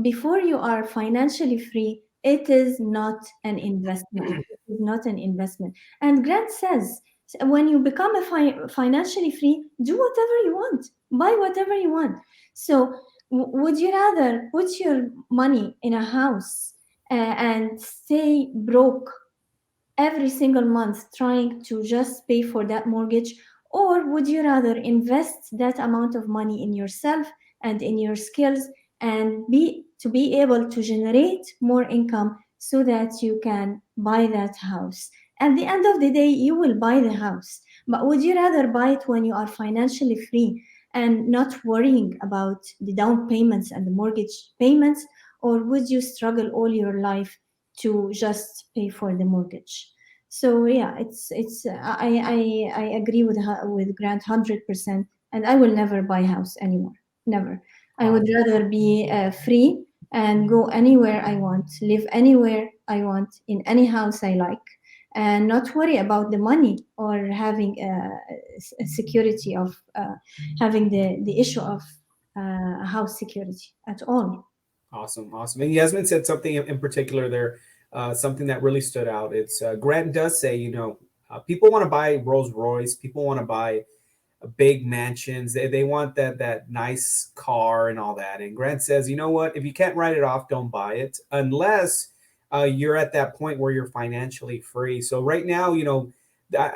before you are financially free, it is not an investment. It is not an investment. And Grant says, when you become financially free, do whatever you want, buy whatever you want. So would you rather put your money in a house and stay broke every single month trying to just pay for that mortgage? Or would you rather invest that amount of money in yourself and in your skills and be able to generate more income so that you can buy that house? At the end of the day, you will buy the house. But would you rather buy it when you are financially free and not worrying about the down payments and the mortgage payments? Or would you struggle all your life to just pay for the mortgage? So yeah, I agree with Grant 100%, and I will never buy a house anymore. Never. I would rather be free and go anywhere I want, live anywhere I want, in any house I like, and not worry about the money or having a security of having the issue of house security at all. Awesome, awesome. And Yasmin said something in particular there, something that really stood out. It's Grant does say, people want to buy Rolls Royce, people want to buy big mansions, they want that nice car and all that. And Grant says, you know what? If you can't write it off, don't buy it unless you're at that point where you're financially free. So right now,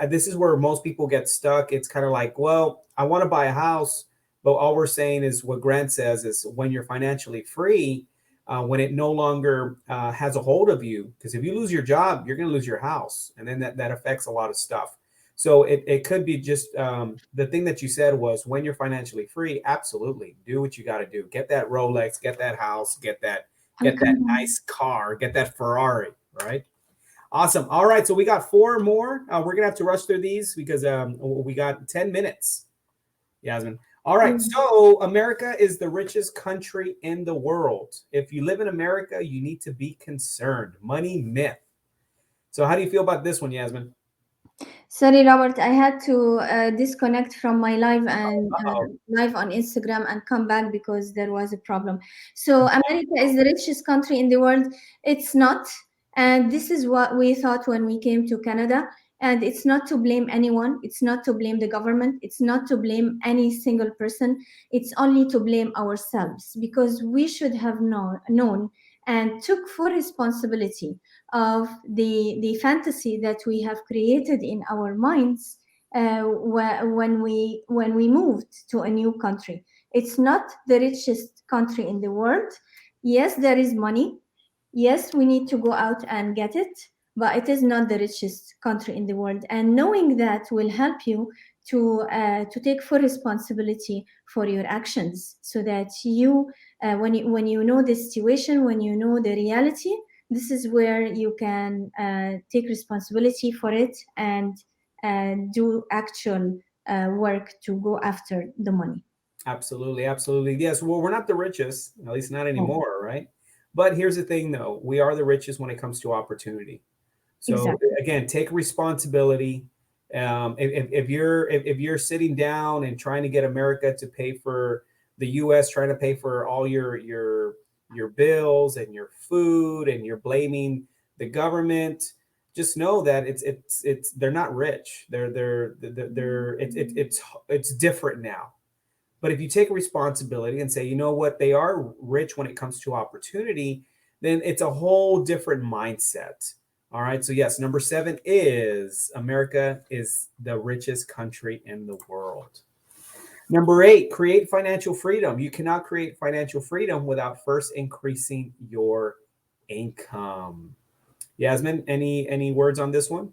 this is where most people get stuck. It's kind of like, well, I want to buy a house, but all we're saying is what Grant says is when you're financially free, when it no longer has a hold of you. Because if you lose your job, you're going to lose your house, and then that affects a lot of stuff. So it could be just the thing that you said was when you're financially free, absolutely do what you got to do. Get that Rolex, get that house, get that nice car, get that Ferrari, right? Awesome. All right, so we got 4 more. We're gonna have to rush through these because we got 10 minutes. Yasmin. All right, so America is the richest country in the world. If you live in America, you need to be concerned. Money myth. So how do you feel about this one, Yasmin? Sorry, Robert, I had to disconnect from my live and Uh-oh. live on Instagram and come back because there was a problem. So, America is the richest country in the world. It's not, and this is what we thought when we came to Canada. And it's not to blame anyone. It's not to blame the government. It's not to blame any single person. It's only to blame ourselves because we should have known and took full responsibility of the fantasy that we have created in our minds when we moved to a new country. It's not the richest country in the world. Yes, there is money. Yes, we need to go out and get it, but it is not the richest country in the world. And knowing that will help you to take full responsibility for your actions, so that you, when you know the situation, when you know the reality, this is where you can take responsibility for it and do actual work to go after the money. Absolutely, absolutely. Yes. Well, we're not the richest, at least not Oh, anymore, right? But here's the thing, though: we are the richest when it comes to opportunity. So exactly. again, take responsibility. If you're sitting down and trying to get America to pay for the U.S., trying to pay for all your bills and your food, and you're blaming the government, just know that it's they're not rich. They're it's different now. But if you take responsibility and say, you know what, they are rich when it comes to opportunity, then it's a whole different mindset. All right. So, yes, number 7 is America is the richest country in the world. Number 8, create financial freedom. You cannot create financial freedom without first increasing your income. Yasmin, any words on this one?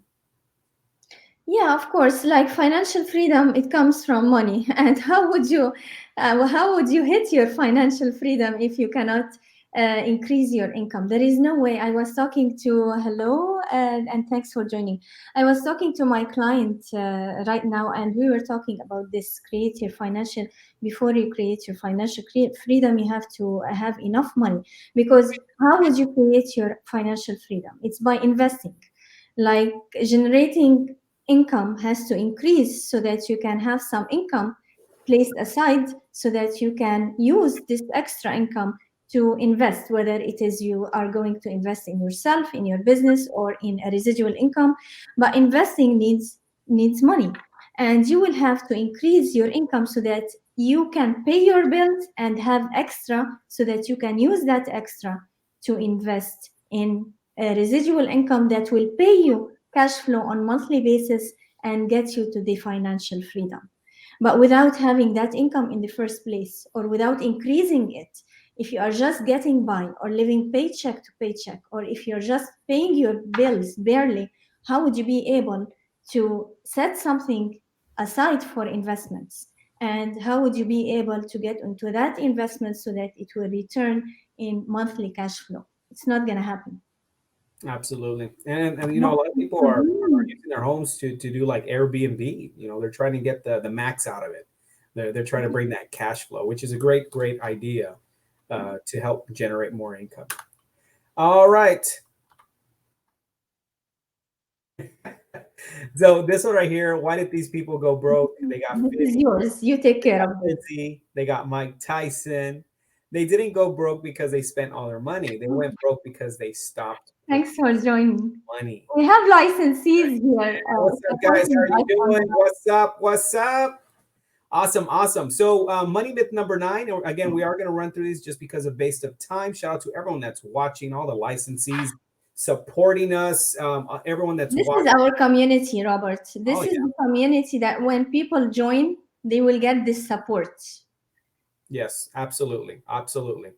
Yeah, of course. Like financial freedom, it comes from money. And how would you hit your financial freedom if you cannot increase your income? There is no way. I was talking to hello and thanks for joining. I was talking to my client right now, and we were talking about this. Create your financial Before you create your financial freedom, you have to have enough money. Because how would you create your financial freedom? It's by investing, like generating income has to increase so that you can have some income placed aside so that you can use this extra income to invest, whether it is you are going to invest in yourself, in your business, or in a residual income. But investing needs money, and you will have to increase your income so that you can pay your bills and have extra so that you can use that extra to invest in a residual income that will pay you cash flow on monthly basis and get you to the financial freedom. But without having that income in the first place, or without increasing it, if you are just getting by or living paycheck to paycheck, or if you're just paying your bills barely, how would you be able to set something aside for investments? And how would you be able to get into that investment so that it will return in monthly cash flow? It's not going to happen. Absolutely. And a lot of people are using their homes to do like Airbnb. They're trying to get the max out of it. They're trying to bring that cash flow, which is a great idea to help generate more income. All right. So this one right here, why did these people go broke? They got This 50, is yours. You take they care got of this. 50, they got Mike Tyson. They didn't go broke because they spent all their money. They went broke because they stopped putting Thanks for joining. money. We have licensees here What's up, guys? How supporting are you us on doing? the What's up? What's up? Awesome, awesome. So, money myth number 9. Again, we are going to run through these just because of based of time. Shout out to everyone that's watching, all the licensees supporting us, everyone that's This is watching. our community, Robert. Oh This is yeah, the community that when people join, they will get this support. yes, absolutely, absolutely.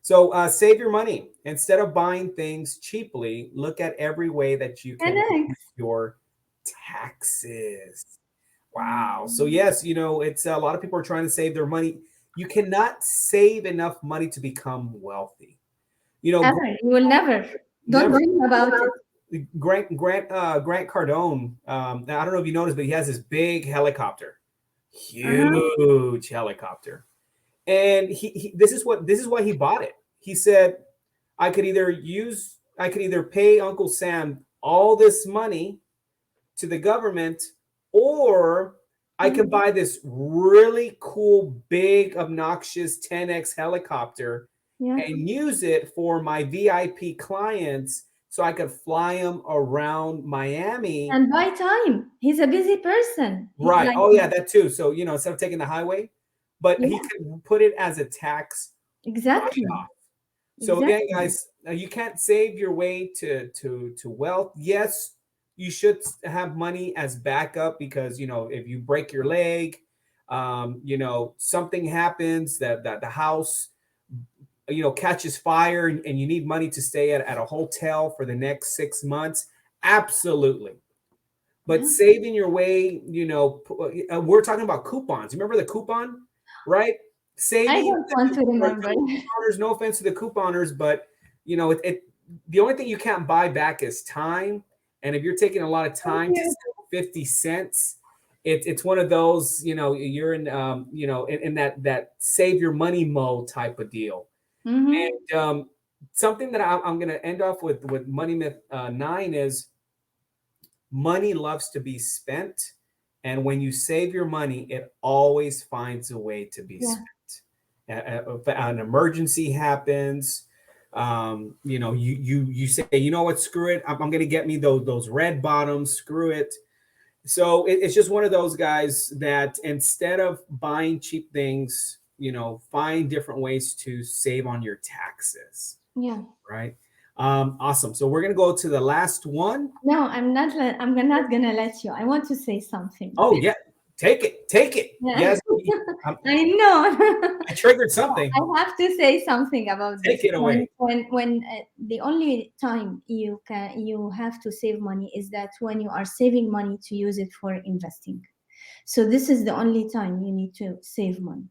So save your money. Instead of buying things cheaply, look at every way that you can Correct. reduce your taxes. Wow. So Mm. yes, it's a lot of people are trying to save their money. You cannot save enough money to become wealthy. Ever. You will never. Don't Never. dream about it. Grant Cardone. I don't know if you noticed, but he has this big helicopter, Uh-huh. huge helicopter, and this is why he bought it. He said, I could either pay Uncle Sam all this money to the government, or I can Mhm. buy this really cool, big, obnoxious 10X helicopter Yeah. and use it for my VIP clients so I could fly them around Miami. And by time, he's a busy person. He Right. like, Oh, yeah, that too. So, instead of taking the highway, but he yeah, could put it as a tax exactly. write-off. So again, Exactly. guys, you can't save your way to wealth. Yes, you should have money as backup because if you break your leg, something happens that the house catches fire and you need money to stay at a hotel for the next 6 months. Absolutely. But Yeah. saving your way, we're talking about coupons. Remember the coupon, right? I Saving don't want to the remember. couponers. No offense to the couponers, but the only thing you can't buy back is time. And if you're taking a lot of Thank time to you. save 50 cents, it's one of those. You're in in that save your money mode type of deal. Mm-hmm. And something that I'm going to end off with money myth 9 is money loves to be spent, and when you save your money, it always finds a way to be Yeah. spent. If an emergency happens, you say, you know what, screw it, I'm going to get me those red bottoms, screw it. So it's just one of those guys that instead of buying cheap things, find different ways to save on your taxes, Yeah. right? Awesome. So we're going to go to the last one. No, I'm not. I'm not gonna let you. I want to say something. Oh yeah, take it. Yeah. Yes, um, I know. I triggered something. I have to say something about Take this. it away. When the only time you have to save money is that when you are saving money to use it for investing. So this is the only time you need to save money,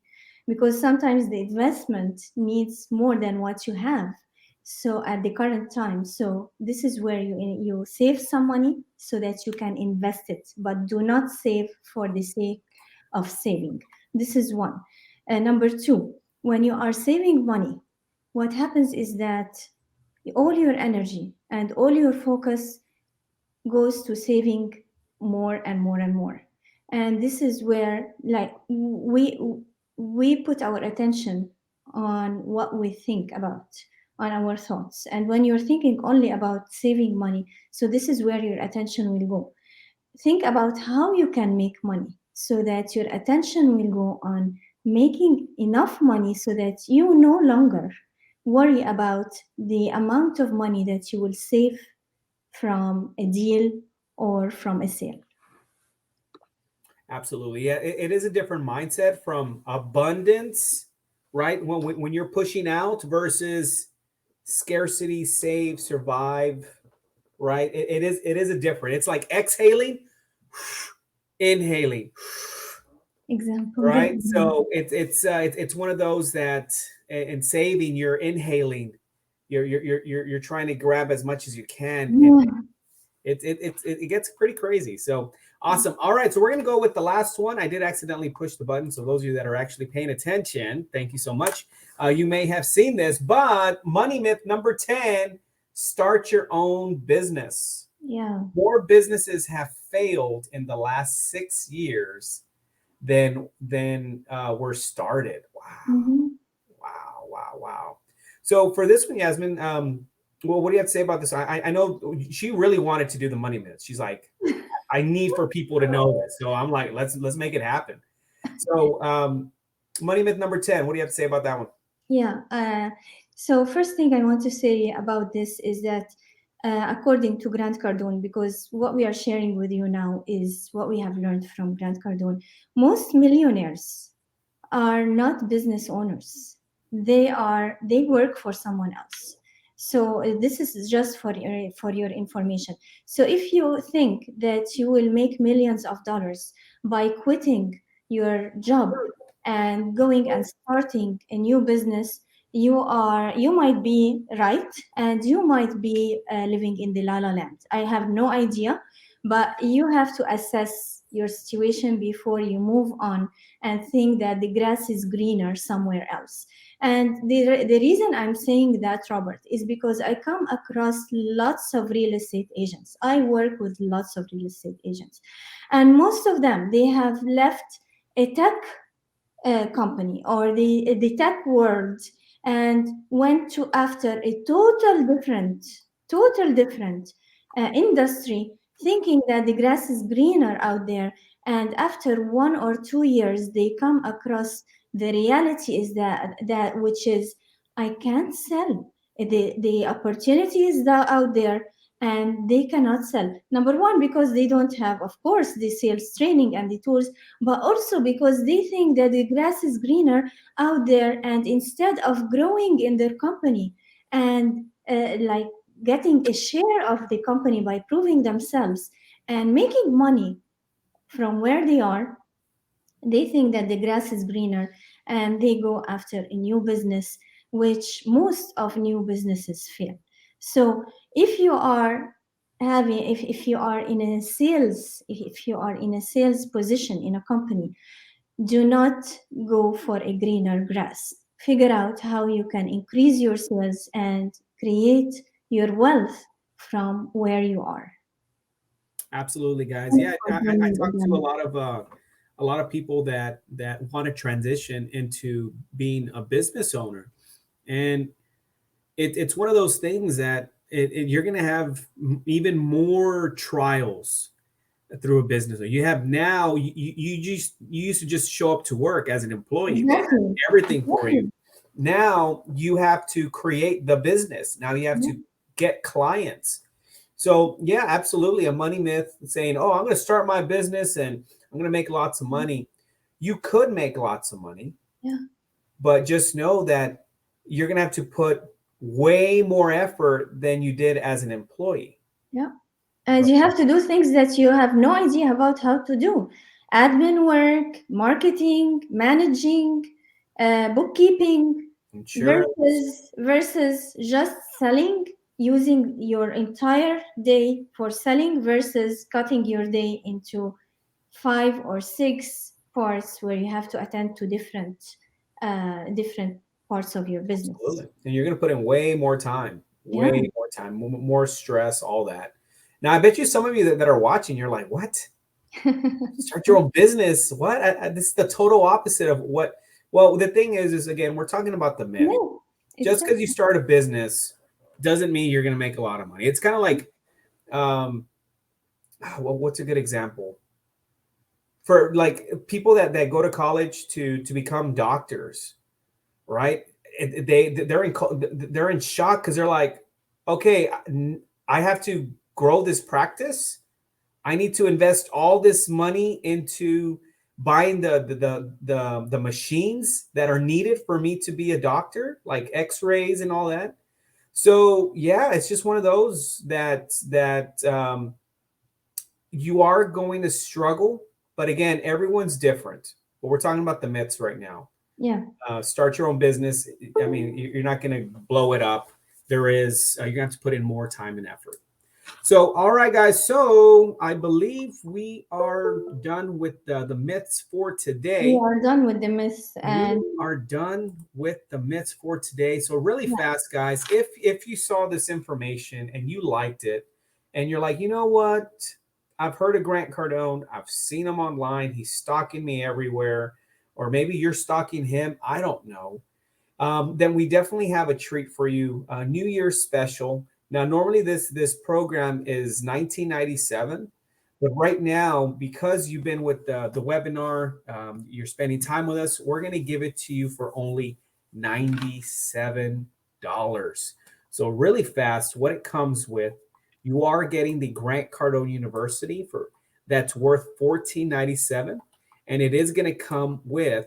because sometimes the investment needs more than what you have. So at the current time, so this is where you save some money so that you can invest it, but do not save for the sake of saving. This is one. Number two, when you are saving money, what happens is that all your energy and all your focus goes to saving more and more and more. And this is where like we put our attention on what we think about, on our thoughts. And when you're thinking only about saving money, so this is where your attention will go. Think about how you can make money so that your attention will go on making enough money so that you no longer worry about the amount of money that you will save from a deal or from a sale. Absolutely. Yeah, it is a different mindset from abundance, right? When you're pushing out versus scarcity, save, survive, right? It is a different. It's like exhaling, inhaling, Example, good right? example. So it's one of those that in saving, you're inhaling, you're trying to grab as much as you can, and Yeah. it gets pretty crazy. So awesome. All right, so we're gonna go with the last one. I did accidentally push the button, so those of you that are actually paying attention, thank you so much. You may have seen this, but money myth number 10: start your own business. Yeah. More businesses have failed in the last 6 years than were started. Wow. Mm-hmm. Wow, wow, wow. So for this one, Yasmin, well, what do you have to say about this? I know she really wanted to do the money myth. She's like, I need for people to know this. So I'm like, let's make it happen. So money myth number 10. What do you have to say about that one? Yeah. So first thing I want to say about this is that according to Grant Cardone, because what we are sharing with you now is what we have learned from Grant Cardone, most millionaires are not business owners. they work for someone else. So this is just for your information. So if you think that you will make millions of dollars by quitting your job and going and starting a new business, you might be right, and you might be living in the la la land. I have no idea, but you have to assess your situation before you move on and think that the grass is greener somewhere else. And the reason I'm saying that, Robert, is because I come across lots of real estate agents. I work with lots of real estate agents, and most of them, they have left a tech company or the tech world and went to after a total different industry, thinking that the grass is greener out there. And after 1 or 2 years, they come across the reality is that which is, I can't sell. The opportunity is out there, and they cannot sell. Number one, because they don't have, of course, the sales training and the tools, but also because they think that the grass is greener out there, and instead of growing in their company and like getting a share of the company by proving themselves and making money from where they are, they think that the grass is greener, and they go after a new business, which most of new businesses fail. So if you are if you are in a sales, if you are in a sales position in a company, do not go for a greener grass. Figure out how you can increase your sales and create your wealth from where you are. Absolutely, guys. Thanks Yeah, for I joining talk to again. a lot of people that want to transition into being a business owner, and it's one of those things that you're going to have even more trials through a business. You have now you used to just show up to work as an employee. They had Exactly. everything for you. Exactly. Now you have to create the business. Now you have Yeah. to get clients. So yeah, absolutely, a money myth saying, "Oh, I'm going to start my business and I'm going to make lots of money." You could make lots of money, Yeah. but just know that you're going to have to put way more effort than you did as an employee. Yeah. And Right. you have to do things that you have no idea about how to do: admin work, marketing, managing, bookkeeping, Insurance. versus just selling, using your entire day for selling, versus cutting your day into 5 or 6 parts where you have to attend to different parts of your business. Absolutely. And you're going to put in Yeah. way more time, more stress, all that. Now, I bet you some of you that are watching, you're like, what? Start your own business? What? This is the total opposite of what. Well, the thing is again, we're talking about the myth. Yeah. Just because you Exactly. start a business doesn't mean you're going to make a lot of money. It's kind of like, um, well, what's a good example? For like people that go to college to become doctors, right? They're in shock because they're like, okay, I have to grow this practice. I need to invest all this money into buying the machines that are needed for me to be a doctor, like X-rays and all that. So yeah, it's just one of those that you are going to struggle. But again, everyone's different. But we're talking about the myths right now. Yeah. Start your own business. I mean, you're not going to blow it up. There is, you're going to have to put in more time and effort. So, all right, guys. So I believe we are done with the myths for We today. are done with the myths, We and are done with the myths for today. So really yeah, fast, guys, if you saw this information and you liked it, and you're like, you know what, I've heard of Grant Cardone, I've seen him online, he's stalking me everywhere, or maybe you're stalking him, I don't know. Then we definitely have a treat for you, a New Year's special. Now, normally this program is 1997. But right now, because you've been with the webinar, you're spending time with us, we're going to give it to you for only $97. So really fast, what it comes with, you are getting the Grant Cardone University for that's worth $14.97, and it is going to come with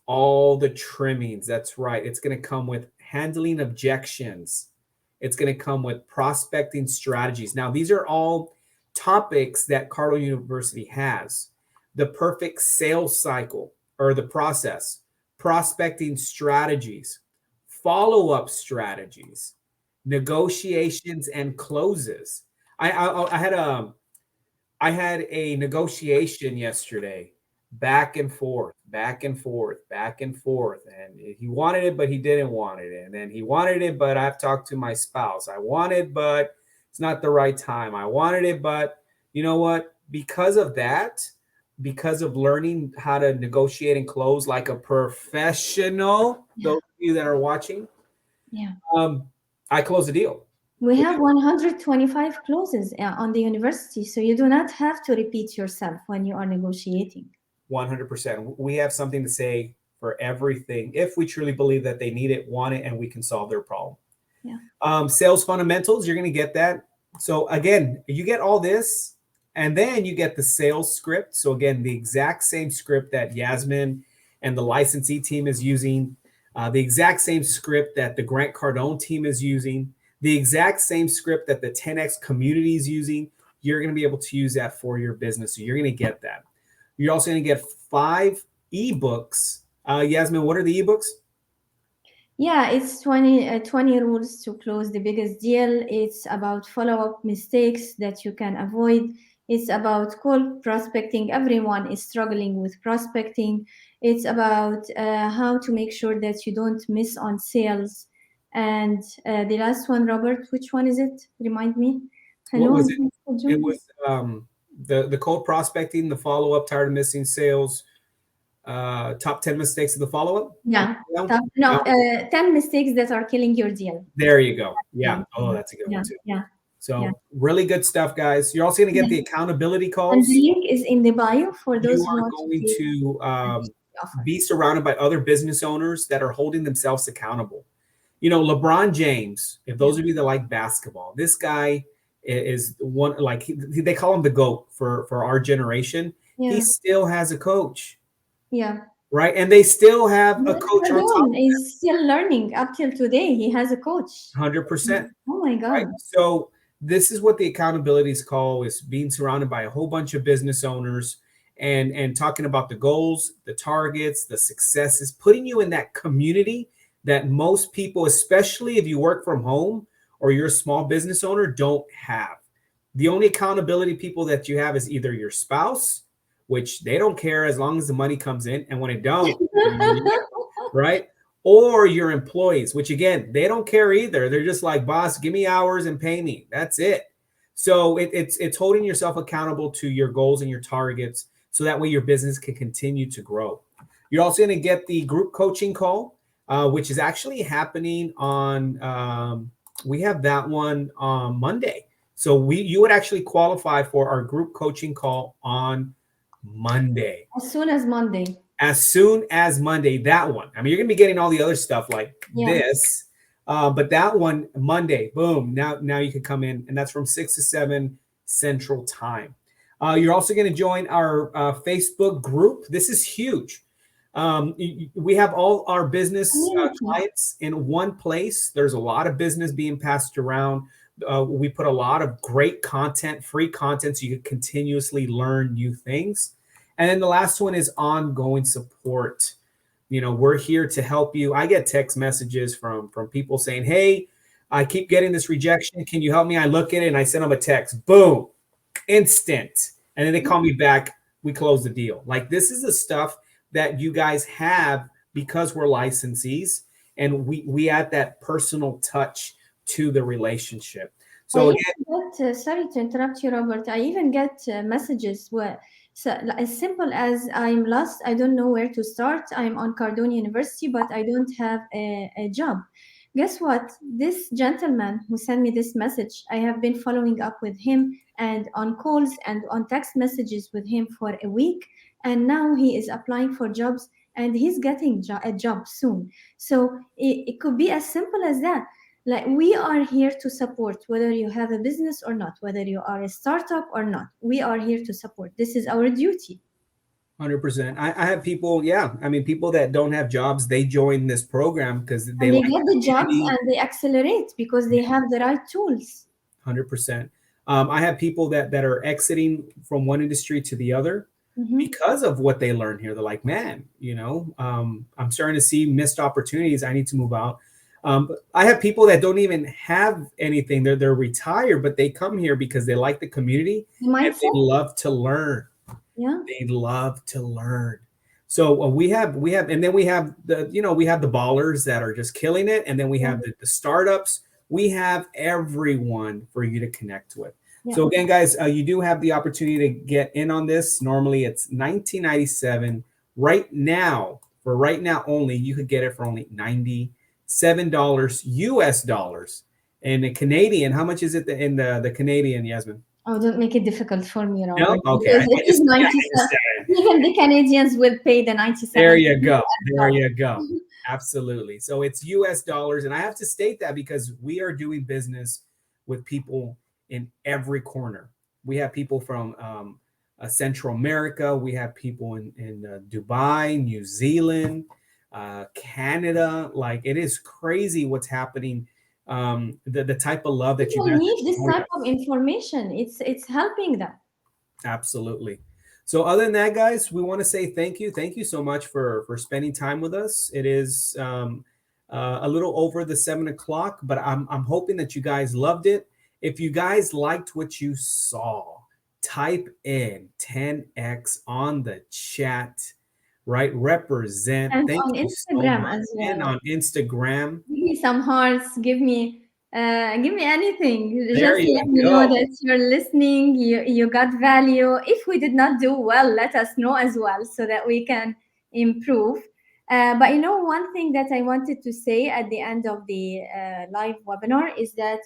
All the trimmings. That's right. It's going to come with handling objections. It's going to come with prospecting strategies. Now, these are all topics that Cardone University has. The perfect sales cycle or the process, prospecting strategies, follow up strategies, negotiations and closes. I had a negotiation yesterday, back and forth, back and forth, back and forth. And he wanted it, but he didn't want it. And then he wanted it, but I've talked to my spouse. I want it, but it's not the right time. I wanted it, but you know what? Because of that, because of learning how to negotiate and close like a professional, Yeah. those of you that are watching, Yeah. um, I closed the deal. We have 125 clauses on the university, so you do not have to repeat yourself when you are negotiating. 100%. We have something to say for everything if we truly believe that they need it, want it, and we can solve their problem. Yeah. Sales fundamentals, you're going to get that. So, again, you get all this, and then you get the sales script. So, again, the exact same script that Yasmin and the licensee team is using, the exact same script that the Grant Cardone team is using, the exact same script that the 10X community is using. You're going to be able to use that for your business. So, you're going to get that. You're also going to get 5 ebooks. Yasmin, what are the ebooks? Yeah, it's 20 rules to close the biggest deal. It's about follow-up mistakes that you can avoid. It's about cold prospecting. Everyone is struggling with prospecting. It's about how to make sure that you don't miss on sales. And the last one, Robert, which one is it? Remind me. What Hello, was it? Mr. It Jones. was the cold prospecting, the follow up, tired of missing sales, top 10 mistakes of the follow up. Yeah. No, No, no. 10 mistakes that are killing your deal. There you go. Yeah, Yeah. Oh, that's a good one yeah, too. yeah, yeah. So really good stuff, guys. You're also going to get Yeah. the accountability And the calls. link is in the bio for You those who are want to going take to advantage of the offer. be surrounded by other business owners that are holding themselves accountable. You know, LeBron James, if Yeah, those of you that like basketball, this guy is one, like they call him the GOAT for our generation. He yeah, still has a coach, yeah. right? And they still have a Grant coach on top Cardone is still learning up till today. He has a coach. 100%. Oh my Right. God. So this is what the accountabilities call is being surrounded by a whole bunch of business owners and talking about the goals, the targets, the successes, putting you in that community that most people, especially if you work from home or you're a small business owner, don't have. The only accountability people that you have is either your spouse, which they don't care as long as the money comes in, and when it don't, right? Or your employees, which again, they don't care either. They're just like, boss, give me hours and pay me. That's it. So it's holding yourself accountable to your goals and your targets, so that way your business can continue to grow. You're also going to get the group coaching call, which is actually happening on. We have that one on Monday, so you would actually qualify for our group coaching call on Monday. As soon as Monday. As soon as Monday, that one. I mean, you're gonna be getting all the other stuff like Yeah. this, but that one Monday, boom. Now you can come in, and that's from 6 to 7 Central Time. You're also going to join our Facebook group. This is huge. We have all our business Community. clients in one place. There's a lot of business being passed around. We put a lot of great content, free content, so you can continuously learn new things. And then the last one is ongoing support. You know, we're here to help you. I get text messages from people saying, "Hey, I keep getting this rejection. Can you help me?" I look at it and I send them a text. Boom, instant. And then they call me back. We close the deal. Like, this is the stuff that you guys have because we're licensees, and we add that personal touch to the relationship. I So even again, get, sorry to interrupt you, Robert. I even get messages where, so, as simple as I'm lost, I don't know where to start. I'm on Cardone University, but I don't have a job. Guess what? This gentleman who sent me this message, I have been following up with him and on calls and on text messages with him for a week. And now he is applying for jobs and he's getting a job soon. So it could be as simple as that. Like, we are here to support whether you have a business or not, whether you are a startup or not. We are here to support. This is our duty. 100%. I have people, yeah. I mean, people that don't have jobs, they join this program because they And they like get the the jobs community. and they accelerate because they have the right tools. 100%. I have people that are exiting from one industry to the other Mhm. because of what they learn here. They're like, man, I'm starting to see missed opportunities. I need to move out. But I have people that don't even have anything. They're retired, but they come here because they like the community The and they mindset, love to learn. yeah. They love to learn. So we have, and then we have we have the ballers that are just killing it, and then we Yeah. have the startups. We have everyone for you to connect with. Yeah. So again, guys, you do have the opportunity to get in on this. Normally, it's 1997. Right now only, you could get it for only $97 US dollars. And the Canadian, how much is it in the Canadian, Yasmin? Oh, don't make it difficult for me, No, Robert, okay. because it is I just 97. Even the Canadians will pay the There 97 you go. There dollars. you go. Absolutely. So it's US dollars. And I have to state that because we are doing business with people in every corner. We have people from Central America. We have people in Dubai, New Zealand, Canada. Like it is crazy what's happening. The type of love that you People guys need are this showing type us. of information. It's helping them. Absolutely. So other than that, guys, we want to say thank you. Thank you so much for spending time with us. It is a little over the 7 o'clock, but I'm hoping that you guys loved it. If you guys liked what you saw, type in 10x on the chat, right? Represent. And Thank on you so Instagram much. as And well. on Instagram. Give me some hearts. Give me anything. There Just you let me know go. that you're listening. You got value. If we did not do well, let us know as well so that we can improve. But one thing that I wanted to say at the end of the live webinar is that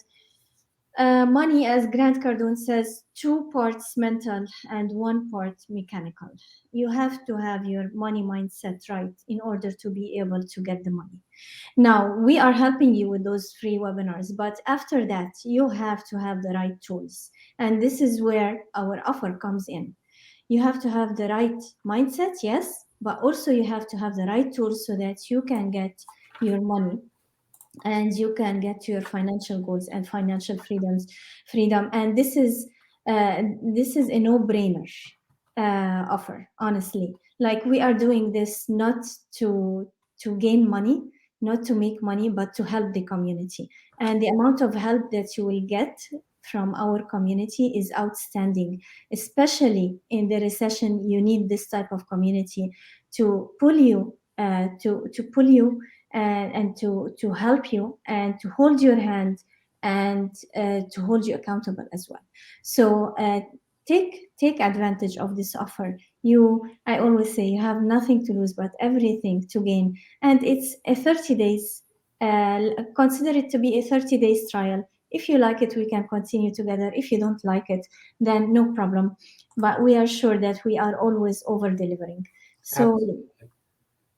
money, as Grant Cardone says, two parts mental and one part mechanical. You have to have your money mindset right in order to be able to get the money. Now, we are helping you with those free webinars, but after that, you have to have the right tools. And this is where our offer comes in. You have to have the right mindset, yes, but also you have to have the right tools so that you can get your money and you can get to your financial goals and financial freedom. And this is a no-brainer offer, honestly. Like, we are doing this not to gain money, not to make money, but to help the community. And the amount of help that you will get from our community is outstanding. Especially in the recession, you need this type of community to pull you to pull you and to help you and to hold your hand and to hold you accountable as well. So take advantage of this offer. I always say, you have nothing to lose but everything to gain, and it's a 30 days. Consider it to be a 30 days trial. If you like it, we can continue together. If you don't like it, then no problem. But we are sure that we are always over delivering. So Absolutely.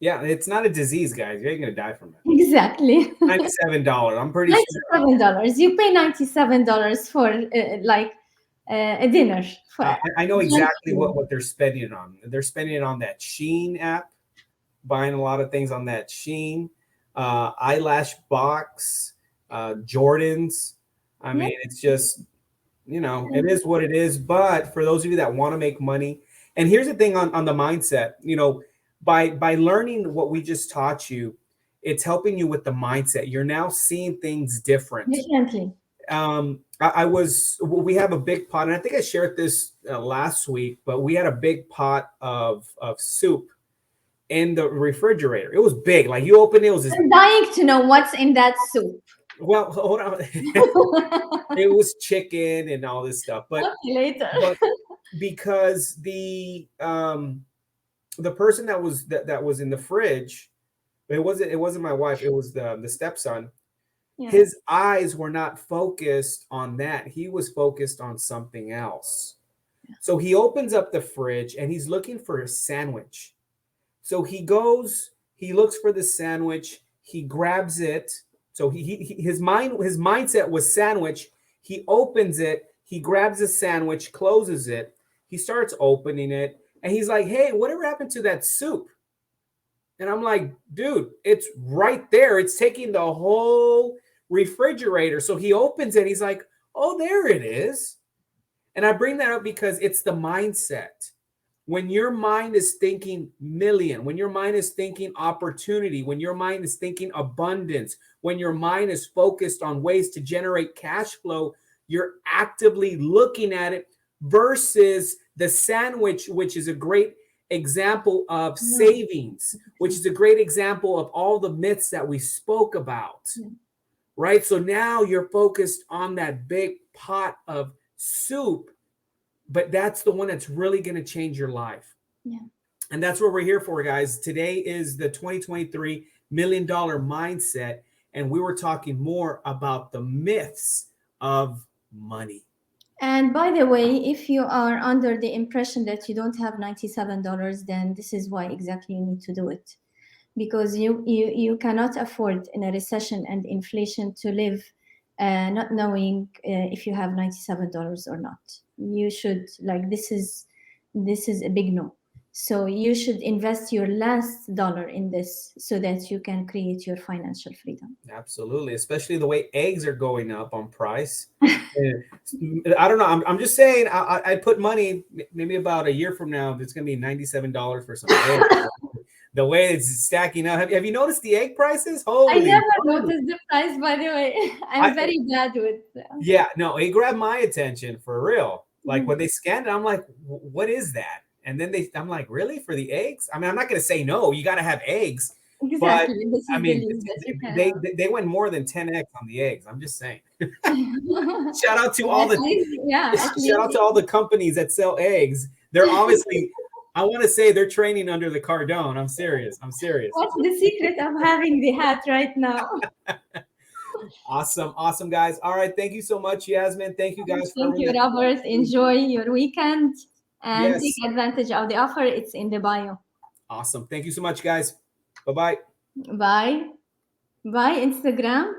Yeah, it's not a disease, guys. You ain't gonna die from it. exactly. $97. I'm pretty sure. $97. You pay $97 for a dinner. For I know lunch exactly what they're spending it on. They're spending it on that Sheen app, buying a lot of things on that Sheen, eyelash box, Jordans. I Yeah. mean, it's just it is what it is. But for those of you that want to make money, and here's the thing on the mindset, by learning what we just taught you, it's helping you with the mindset. You're now seeing things different. Differently. We have a big pot, and I think I shared this last week, but we had a big pot of soup in the refrigerator. It was big. Like you open it was this. I'm dying to know what's in that soup. Well, hold on. It was chicken and all this stuff, but Okay, later. because the person that was in the fridge, it wasn't my wife, it was the stepson. Yeah. His eyes were not focused on that. He was focused on something else. So he opens up the fridge and he's looking for a sandwich. So he looks for the sandwich, he grabs it. So his mindset was sandwich. He opens it, he grabs the sandwich, closes it. He starts opening it. And he's like, hey, whatever happened to that soup? And I'm like, dude, it's right there. It's taking the whole refrigerator. So he opens it. He's like, oh, there it is. And I bring that up because it's the mindset. When your mind is thinking million, when your mind is thinking opportunity, when your mind is thinking abundance, when your mind is focused on ways to generate cash flow, you're actively looking at it versus the sandwich, which is a great example of savings, which is a great example of all the myths that we spoke about, right? So now you're focused on that big pot of soup, but that's the one that's really going to change your life. Yeah. And that's what we're here for, guys. Today is the 2023 $1 Million Mindset, and we were talking more about the myths of money. And by the way, if you are under the impression that you don't have $97, then this is why exactly you need to do it. Because you cannot afford in a recession and inflation to live not knowing if you have $97 or not. You should, like, this is a big no. So you should invest your last dollar in this so that you can create your financial freedom. Absolutely, especially the way eggs are going up on price. I don't know. I'm just saying. I put money. Maybe about a year from now, it's going to be $97 for some eggs. The way it's stacking up. Have you noticed the egg prices? Holy! I never noticed the price. By the way, I'm very bad with. Yeah, no, it grabbed my attention for real. Like when they scanned it, I'm like, what is that? And then I'm like, really, for the eggs? I mean, I'm not going to say no. You got to have eggs. Exactly. But this is I mean, they went more than 10x on the eggs. I'm just saying. Shout out to all shout out to all the companies that sell eggs. They're obviously, I want to say they're training under the Cardone. I'm serious. What's the secret of having the hat right now? Awesome, guys. All right, thank you so much, Yasmin. Thank you, guys. Thank you, Robert. Enjoy your weekend and take advantage of the offer. It's in the bio. Awesome. Thank you so much, guys. Bye-bye. Bye. Bye, Instagram.